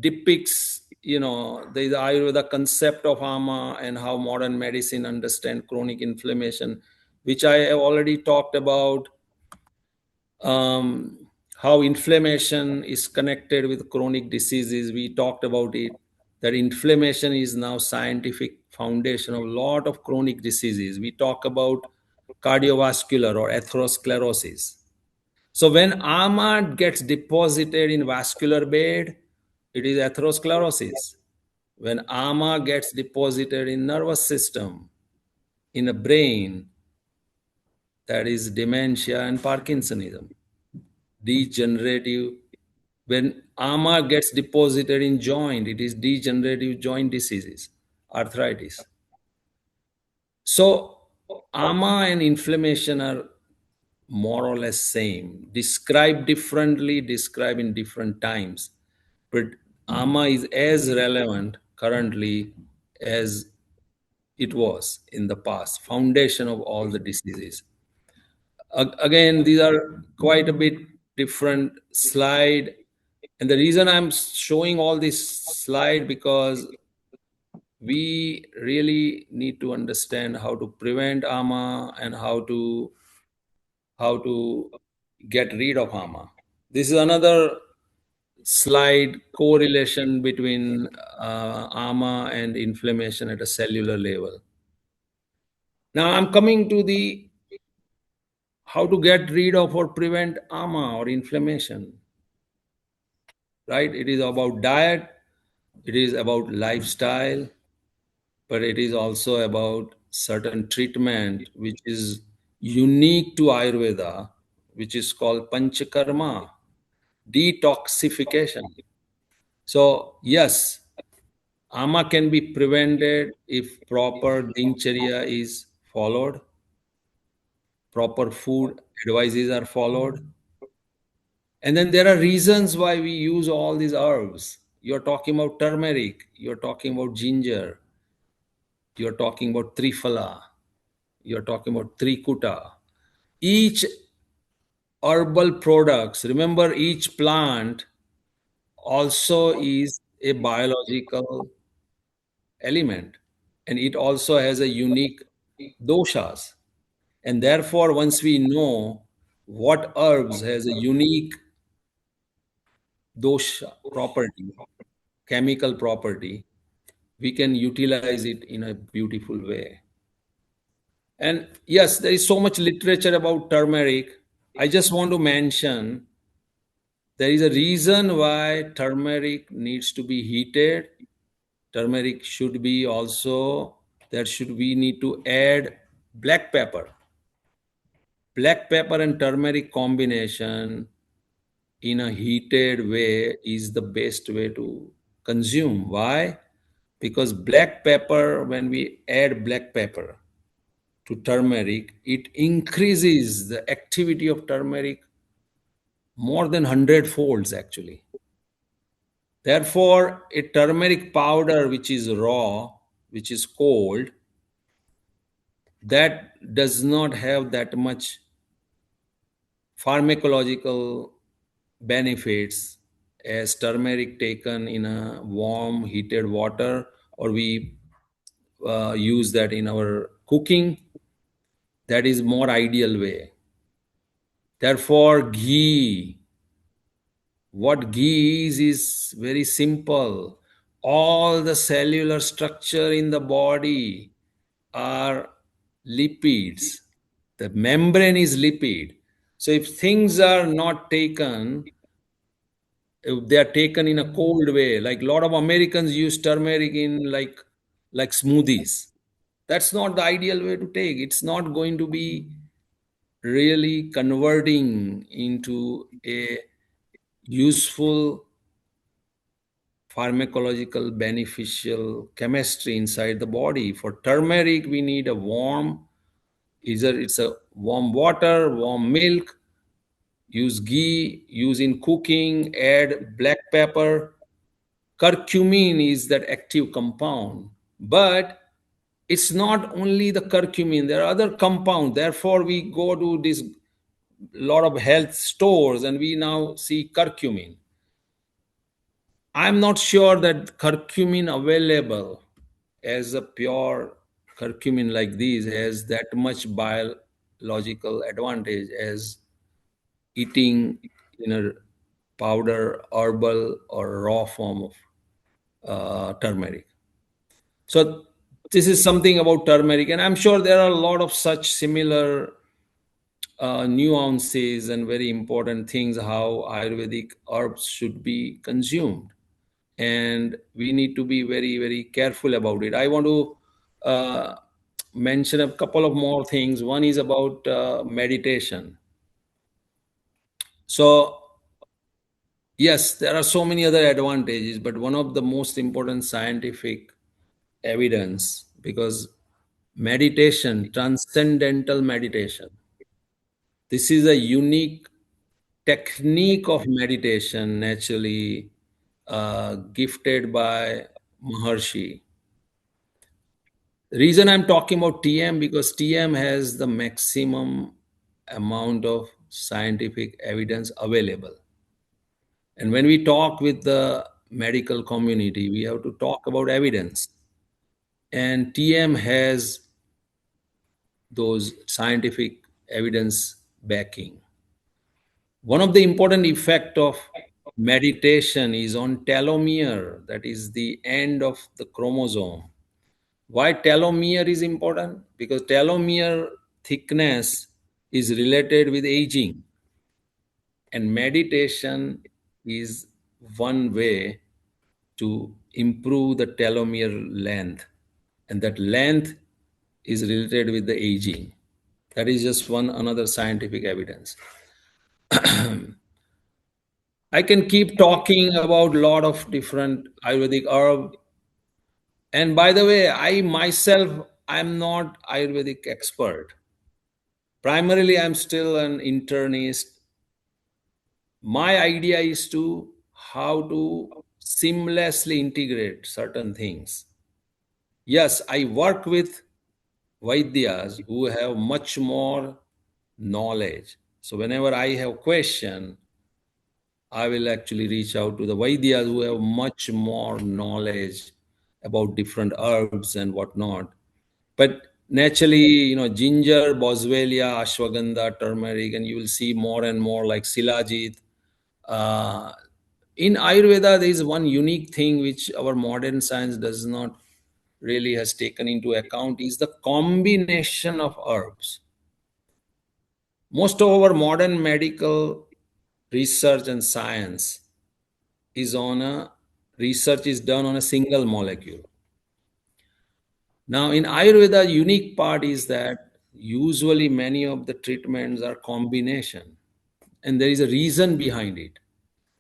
depicts the Ayurveda concept of ama and how modern medicine understand chronic inflammation, which I have already talked about. How inflammation is connected with chronic diseases, we talked about it, that inflammation is now scientific foundation of a lot of chronic diseases. We talk about cardiovascular or atherosclerosis. So when ama gets deposited in vascular bed, it is atherosclerosis. When ama gets deposited in nervous system, in a brain, that is dementia and Parkinsonism. Degenerative. When ama gets deposited in joint, it is degenerative joint diseases, arthritis. So ama and inflammation are more or less same, described differently, described in different times, but ama is as relevant currently as it was in the past, foundation of all the diseases. Again, these are quite a bit different slide, and the reason I'm showing all this slide because we really need to understand how to prevent ama and how to get rid of ama. This is another slide correlation between ama and inflammation at a cellular level. Now I'm coming to the how to get rid of or prevent ama or inflammation. Right? It is about diet, it is about lifestyle, but it is also about certain treatment which is unique to Ayurveda, which is called panchakarma, detoxification. So, yes, ama can be prevented if proper dincharya is followed, proper food advices are followed. And then there are reasons why we use all these herbs. You're talking about turmeric, you're talking about ginger, you're talking about triphala, you're talking about trikuta. Each herbal products, remember each plant also is a biological element and it also has a unique doshas. And therefore, once we know what herbs has a unique dosha property, chemical property, we can utilize it in a beautiful way. And yes, there is so much literature about turmeric. I just want to mention there is a reason why turmeric needs to be heated. Turmeric should be also, there should we need to add black pepper. Black pepper and turmeric combination in a heated way is the best way to consume. Why? Because black pepper, when we add black pepper to turmeric, it increases the activity of turmeric more than 100 folds actually. Therefore, a turmeric powder which is raw, which is cold, that does not have that much pharmacological benefits as turmeric taken in a warm heated water, or we use that in our cooking. That is more ideal way. Therefore, ghee, what ghee is very simple. All the cellular structure in the body are lipids. The membrane is lipid. So if things are not taken, if they are taken in a cold way, like a lot of Americans use turmeric in like smoothies. That's not the ideal way to take. It's not going to be really converting into a useful pharmacological beneficial chemistry inside the body. For turmeric, we need a warm, either it's a warm water, warm milk, use ghee, use in cooking, add black pepper. Curcumin is that active compound, but it's not only the curcumin, there are other compounds. Therefore, we go to this lot of health stores and we now see curcumin. I'm not sure that curcumin available as a pure curcumin like these has that much biological advantage as eating in a powder, herbal, or raw form of turmeric. So this is something about turmeric, and I'm sure there are a lot of such similar nuances and very important things how Ayurvedic herbs should be consumed, and we need to be very very careful about it. I want to mention a couple of more things. One is about meditation. So yes, there are so many other advantages, but one of the most important scientific evidence, because meditation, transcendental meditation, this is a unique technique of meditation naturally gifted by Maharshi. The reason I'm talking about TM because TM has the maximum amount of scientific evidence available. And when we talk with the medical community, we have to talk about evidence. And TM has those scientific evidence backing. One of the important effect of meditation is on telomere, that is the end of the chromosome. Why telomere is important? Because telomere thickness is related with aging, and meditation is one way to improve the telomere length, and that length is related with the aging. That is just one another scientific evidence. I can keep talking about a lot of different Ayurvedic herb. And by the way, I myself, I'm not Ayurvedic expert. Primarily, I'm still an internist. My idea is to how to seamlessly integrate certain things. Yes, I work with Vaidyas who have much more knowledge. So whenever I have question, I will actually reach out to the Vaidyas who have much more knowledge about different herbs and whatnot. But naturally, ginger, boswellia, ashwagandha, turmeric, and you will see more and more like silajit. Uh, in Ayurveda, there is one unique thing which our modern science does not really has taken into account is the combination of herbs. Most of our modern medical research and science is on a research is done on a single molecule. Now in Ayurveda, unique part is that usually many of the treatments are combination, and there is a reason behind it,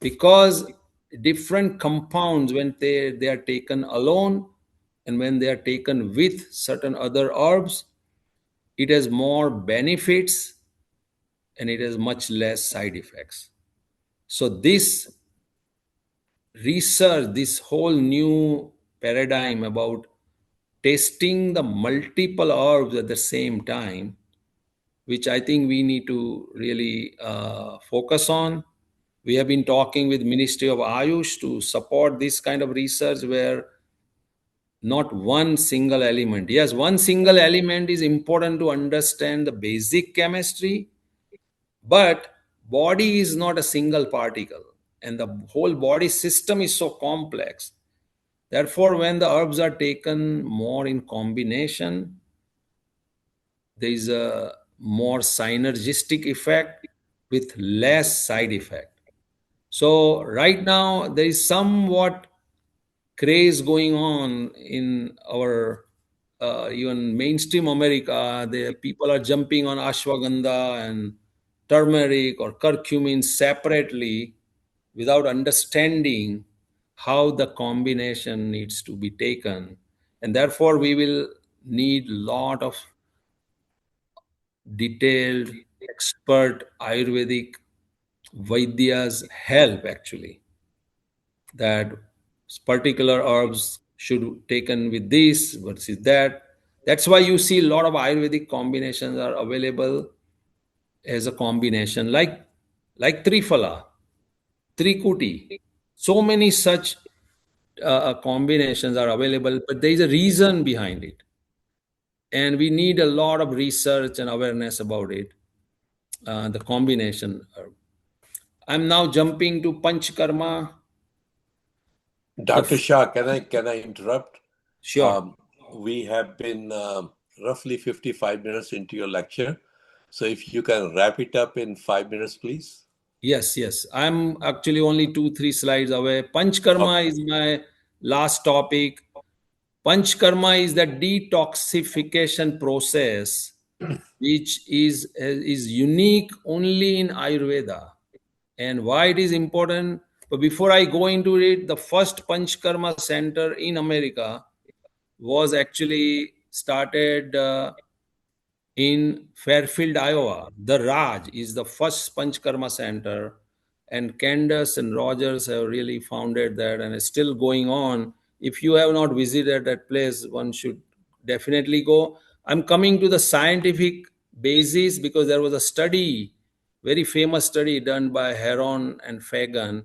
because different compounds, when they are taken alone and when they are taken with certain other herbs, it has more benefits and it has much less side effects. So this research, this whole new paradigm about tasting the multiple herbs at the same time, which I think we need to really focus on. We have been talking with Ministry of Ayush to support this kind of research where not one single element. Yes, one single element is important to understand the basic chemistry, but body is not a single particle, and the whole body system is so complex. Therefore, when the herbs are taken more in combination, there is a more synergistic effect with less side effect. So right now there is somewhat craze going on in our even mainstream America. The people are jumping on ashwagandha and turmeric or curcumin separately without understanding how the combination needs to be taken, and therefore we will need lot of detailed expert Ayurvedic Vaidyas help actually, that particular herbs should taken with this versus that. That's why you see a lot of Ayurvedic combinations are available as a combination, like Triphala, Trikuti. So many such combinations are available, but there is a reason behind it, and we need a lot of research and awareness about it. The combination. I'm now jumping to Panchkarma. The Dr. Shah, can I interrupt? Sure. Um, we have been roughly 55 minutes into your lecture. So if you can wrap it up in 5 minutes, please. Yes, yes. I'm actually only two, three slides away. Panchkarma Okay. is my last topic. Panchkarma is the detoxification process, which is unique only in Ayurveda. And why it is important? But before I go into it, the first Panchkarma center in America was actually started in Fairfield, Iowa. The Raj is the first Panchkarma center, and Candace and Rogers have really founded that, and it's still going on. If you have not visited that place, one should definitely go. I'm coming to the scientific basis because there was a study, very famous study done by Heron and Fagan,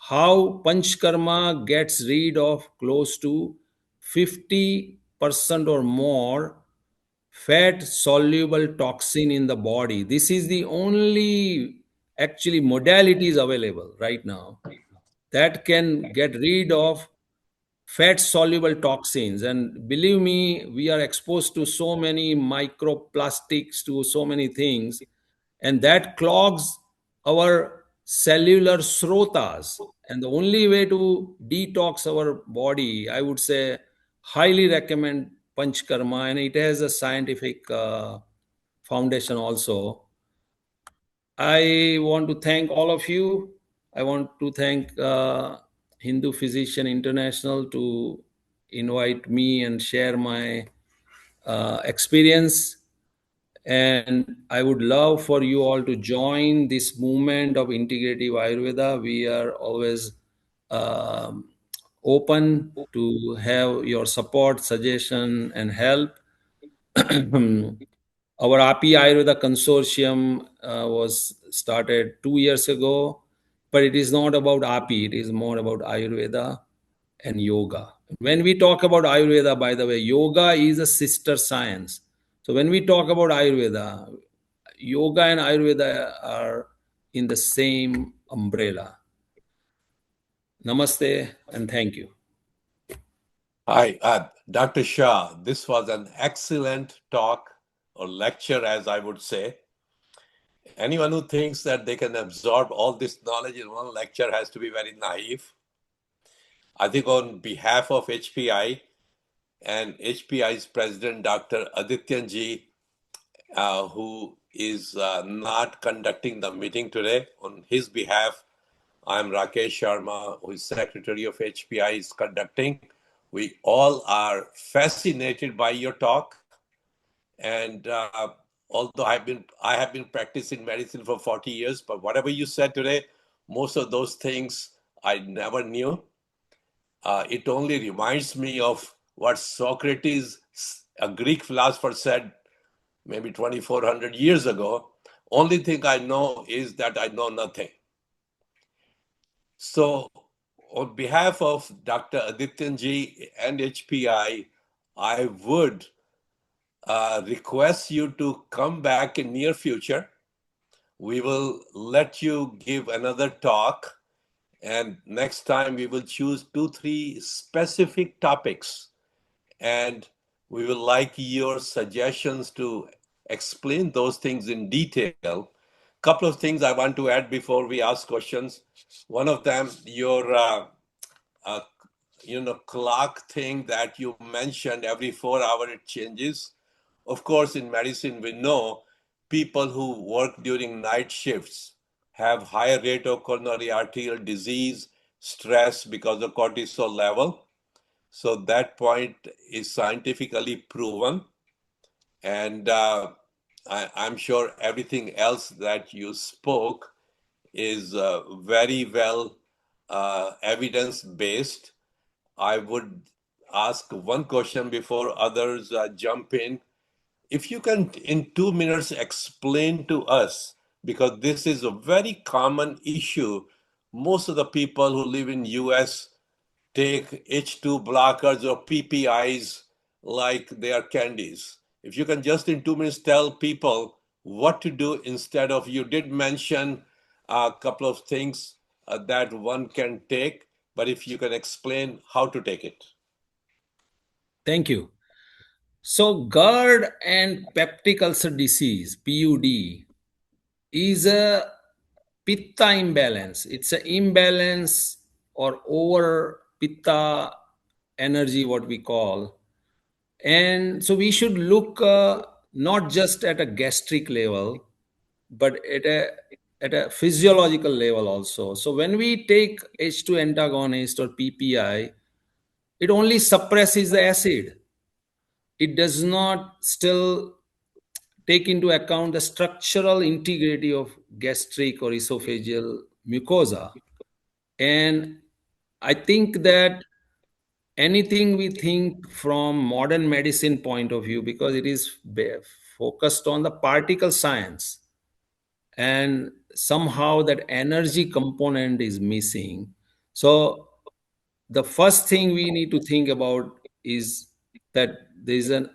how Panchkarma gets rid of close to 50% or more fat soluble toxin in the body. This is the only actually modalities available right now that can get rid of fat soluble toxins. And believe me, we are exposed to so many microplastics, to so many things, and that clogs our cellular srotas. And the only way to detox our body, I would say, highly recommend panchkarma, and it has a scientific foundation also. I want to thank all of you. I want to thank Hindu Physician International to invite me and share my experience. And I would love for you all to join this movement of integrative Ayurveda. We are always um, open to have your support, suggestion, and help. Our HPI Ayurveda consortium was started 2 years ago, but it is not about API, it is more about Ayurveda and yoga. When we talk about Ayurveda, by the way, yoga is a sister science. So when we talk about Ayurveda, yoga and Ayurveda are in the same umbrella. Namaste and thank you. Hi, Dr. Shah. This was an excellent talk or lecture, as I would say. Anyone who thinks that they can absorb all this knowledge in one lecture has to be very naive. I think on behalf of HPI and HPI's president, Dr. Adityanji, who is not conducting the meeting today, on his behalf, I'm Rakesh Sharma, who is secretary of HPI, is conducting. We all are fascinated by your talk. And although I have been practicing medicine for 40 years, but whatever you said today, most of those things I never knew. It only reminds me of what Socrates, a Greek philosopher, said maybe 2,400 years ago. Only thing I know is that I know nothing. So, on behalf of Dr. Adityanji and I would request you to come back in near future. We will let you give another talk, and next time we will choose 2 3 specific topics, and we will like your suggestions to explain those things in detail. Couple of things I want to add before we ask questions. One of them, your uh, clock thing that you mentioned, every 4 hours it changes. Of course, in medicine, we know people who work during night shifts have higher rate of coronary arterial disease, stress because of cortisol level. So that point is scientifically proven. And I'm sure everything else that you spoke is very well evidence based. I would ask one question before others jump in. If you can, in 2 minutes, explain to us, because this is a very common issue. Most of the people who live in US take H2 blockers or PPIs like they are candies. If you can just in 2 minutes tell people what to do instead of, you did mention a couple of things that one can take, but if you can explain how to take it. Thank you. So, GERD and peptic ulcer disease, PUD, is a pitta imbalance. It's an imbalance or over pitta energy, what we call. And so we should look not just at a gastric level, but at a physiological level also. So when we take H2 antagonist or PPI, it only suppresses the acid. It does not still take into account the structural integrity of gastric or esophageal mucosa. And I think that anything we think from modern medicine point of view, because it is focused on the particle science, and somehow that energy component is missing. So the first thing we need to think about is that there is a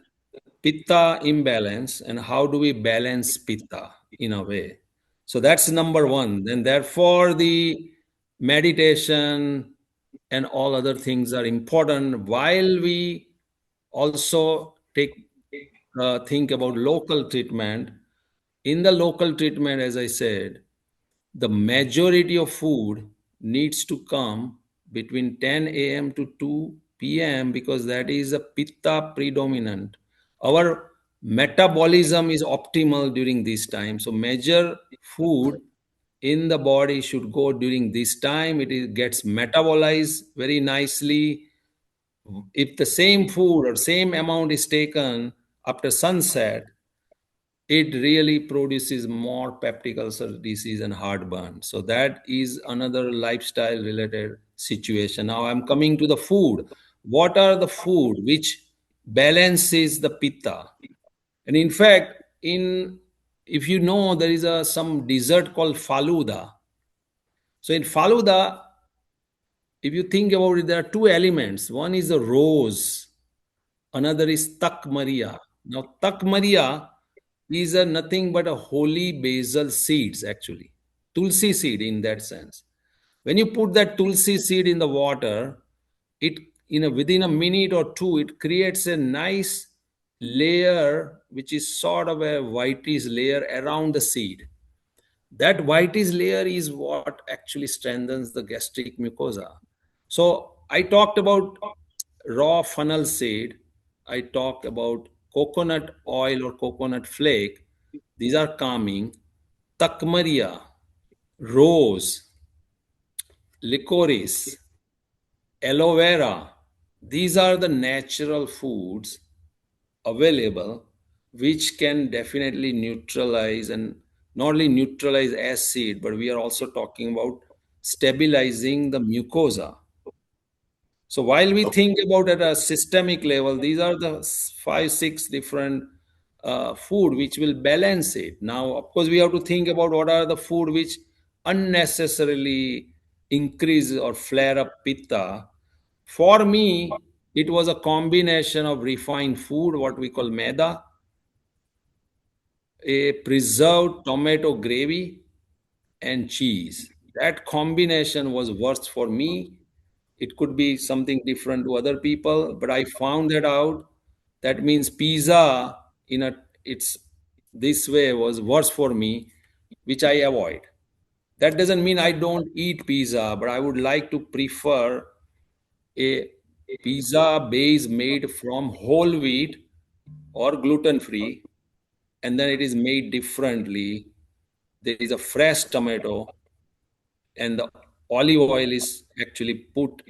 pitta imbalance, and how do we balance pitta in a way. So that's number one. And therefore, the meditation and all other things are important while we also think about local treatment. In the local treatment, as I said, the majority of food needs to come between 10 a.m. to 2 p.m. because that is a pitta predominant. Our metabolism is optimal during this time. So major food in the body should go during this time. Gets metabolized very nicely. If the same food or same amount is taken after sunset, it really produces more peptic ulcer disease and heartburn. So that is another lifestyle related situation. Now I'm coming to the food. What are the food which balances the pitta? And in fact, in if you know, there is some dessert called faluda. So in faluda, if you think about it, there are two elements. One is the rose, another is tak maria. Now tak maria is nothing but a holy basil seeds, actually tulsi seed in that sense. When you put that tulsi seed in the water, it within a minute or two it creates a nice layer which is sort of a whitish layer around the seed. That whitish layer is what actually strengthens the gastric mucosa. So I talked about raw funnel seed, I talked about coconut oil or coconut flake. These are calming. Takmaria, rose, licorice, aloe vera. These are the natural foods available which can definitely neutralize, and not only neutralize acid, but we are also talking about stabilizing the mucosa. So while we think about at a systemic level, these are the five, six different food which will balance it. Now, of course, we have to think about what are the food which unnecessarily increase or flare up pitta. For me, it was a combination of refined food, what we call maida, a preserved tomato gravy, and cheese. That combination was worst for me. It could be something different to other people, but I found that out. That means pizza in a it's this way was worse for me, which I avoid. That doesn't mean I don't eat pizza, but I would like to prefer a pizza base made from whole wheat or gluten free, and then it is made differently. There is a fresh tomato, and the olive oil is actually put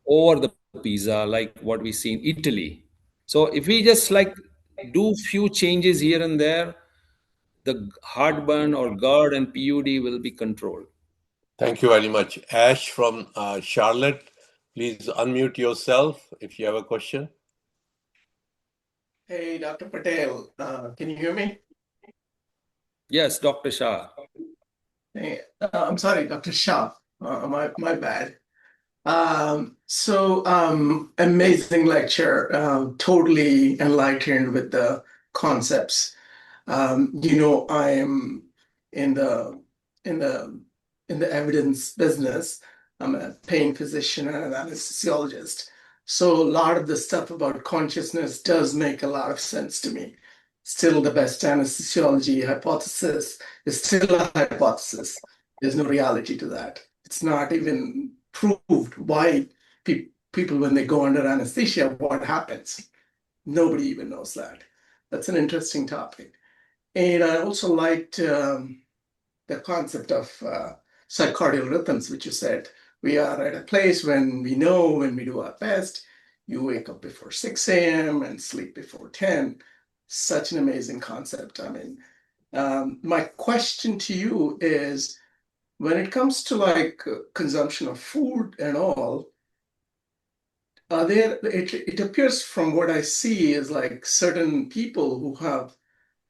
over the pizza like what we see in Italy. So if we just like do few changes here and there, the heartburn or GERD and PUD will be controlled. Thank you very much. Ash from Charlotte, please unmute yourself if you have a question. Hey, Dr. Patel, can you hear me? Yes, Dr. Shah. Hey, I'm sorry, Dr. Shah. My bad. Amazing lecture. Totally enlightened with the concepts. I am in the in the in the evidence business. I'm a pain physician and an anesthesiologist. So a lot of the stuff about consciousness does make a lot of sense to me. Still, the best anesthesiology hypothesis is still a hypothesis. There's no reality to that. It's not even proved why people, when they go under anesthesia, what happens. Nobody even knows that. That's an interesting topic. And I also liked the concept of circadian rhythms, which you said. We are at a place when we know when we do our best, you wake up before 6 a.m. and sleep before 10. Such an amazing concept. I mean, my question to you is, when it comes to like consumption of food and all, it appears from what I see is like certain people who have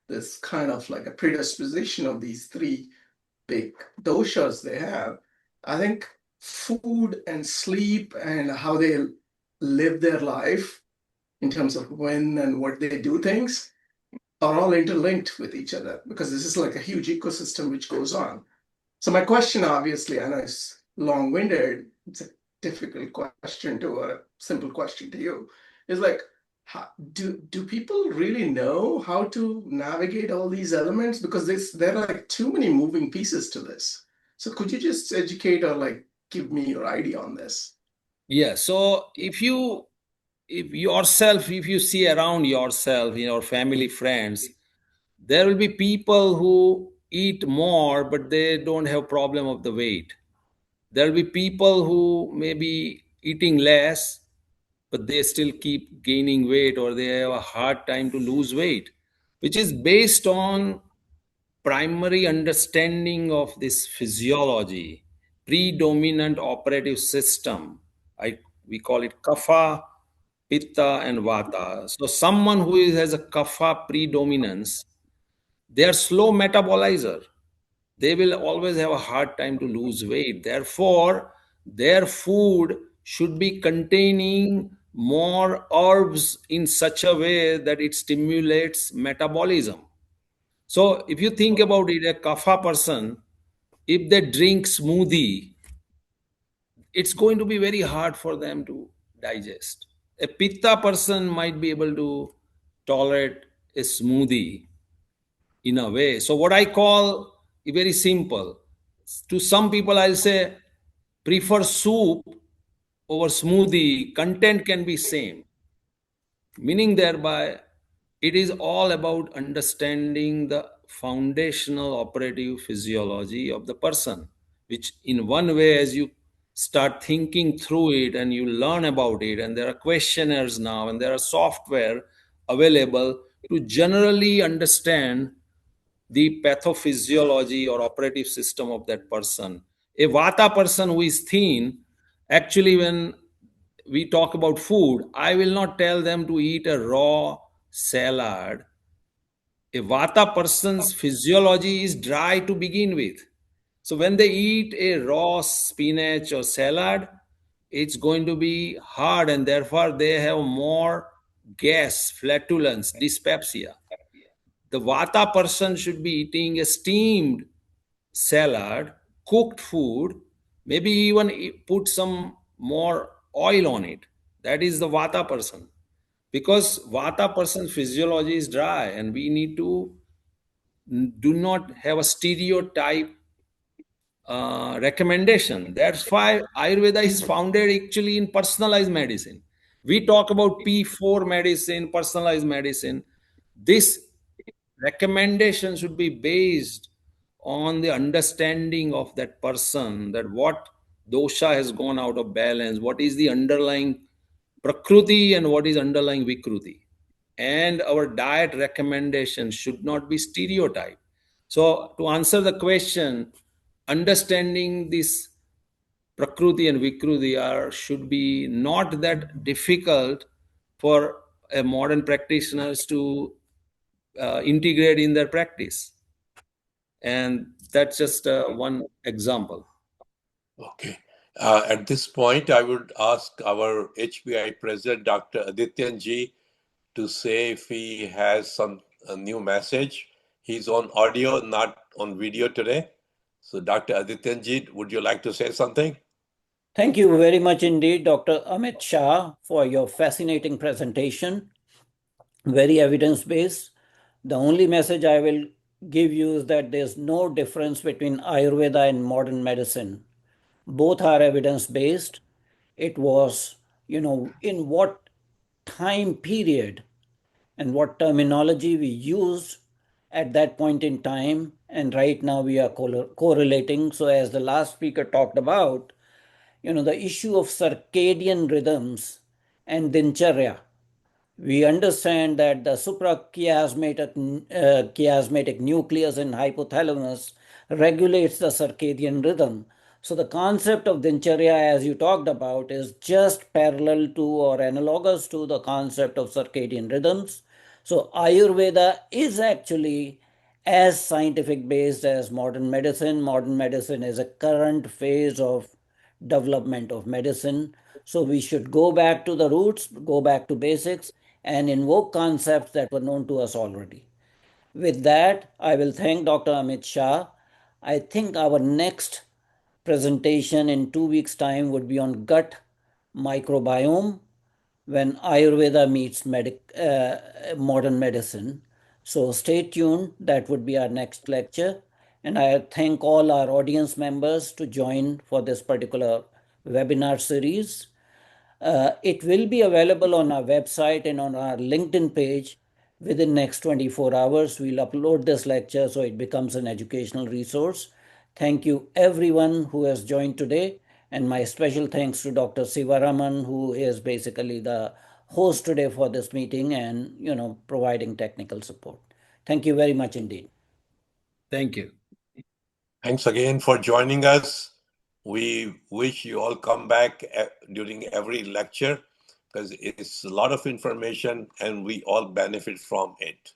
this kind of like a predisposition of these three big doshas they have. I think food and sleep and how they live their life in terms of when and what they do things are all interlinked with each other because this is like a huge ecosystem which goes on. So my question, obviously, I know it's long-winded. It's a difficult question to a simple question to you. Is like, do people really know how to navigate all these elements? Because there are like too many moving pieces to this. So could you just educate or like give me your idea on this? Yeah. So if you see around yourself, your family, friends, there will be people who eat more, but they don't have problem of the weight. There will be people who may be eating less, but they still keep gaining weight, or they have a hard time to lose weight, which is based on primary understanding of this physiology, predominant operative system. We call it kapha, pitta, and vata. So someone who has a kapha predominance, they are slow metabolizer. They will always have a hard time to lose weight. Therefore, their food should be containing more herbs in such a way that it stimulates metabolism. So if you think about it, a kapha person, if they drink smoothie, it's going to be very hard for them to digest. A pitta person might be able to tolerate a smoothie in a way. So what I call very simple. To some people, I'll say prefer soup over smoothie. Content can be same, meaning thereby it is all about understanding the foundational operative physiology of the person, which in one way, as you start thinking through it and you learn about it, and there are questionnaires now and there are software available to generally understand the pathophysiology or operative system of that person. A vata person who is thin, actually, when we talk about food, I will not tell them to eat a raw salad. A vata person's physiology is dry to begin with. So when they eat a raw spinach or salad, it's going to be hard, and therefore they have more gas, flatulence, dyspepsia. The vata person should be eating a steamed salad, cooked food, maybe even put some more oil on it. That is the vata person. Because vata person's physiology is dry, and we need to do not have a stereotype recommendation. That's why Ayurveda is founded actually in personalized medicine. We talk about P4 medicine, personalized medicine. This recommendation should be based on the understanding of that person, that what dosha has gone out of balance, what is the underlying prakruti and what is underlying vikruti. And our diet recommendation should not be stereotyped. So to answer the question, understanding this prakruti and vikruti should be not that difficult for a modern practitioners to integrate in their practice. And that's just one example. Okay. At this point, I would ask our HPI president, Dr. Adityanji, to say if he has some new message. He's on audio, not on video today. So, Dr. Adityanji, would you like to say something? Thank you very much indeed, Dr. Amit Shah, for your fascinating presentation. Very evidence-based. The only message I will give you is that there's no difference between Ayurveda and modern medicine. Both are evidence-based. It was, in what time period and what terminology we used at that point in time, and right now we are correlating. So as the last speaker talked about, the issue of circadian rhythms and dincharya. We understand that the suprachiasmatic nucleus in hypothalamus regulates the circadian rhythm. So the concept of dincharya, as you talked about, is just parallel to or analogous to the concept of circadian rhythms. So Ayurveda is actually as scientific based as modern medicine. Modern medicine is a current phase of development of medicine. So we should go back to the roots, go back to basics, and invoke concepts that were known to us already. With that, I will thank Dr. Amit Shah. I think our next presentation in 2 weeks' time would be on gut microbiome when Ayurveda meets modern medicine. So stay tuned. That would be our next lecture. And I thank all our audience members to join for this particular webinar series. It will be available on our website and on our LinkedIn page within next 24 hours. We'll upload this lecture so it becomes an educational resource. Thank you everyone who has joined today, and my special thanks to Dr. Sivaraman, who is basically the host today for this meeting and providing technical support. Thank you very much indeed. Thank you. Thanks again for joining us. We wish you all come back during every lecture because it's a lot of information and we all benefit from it.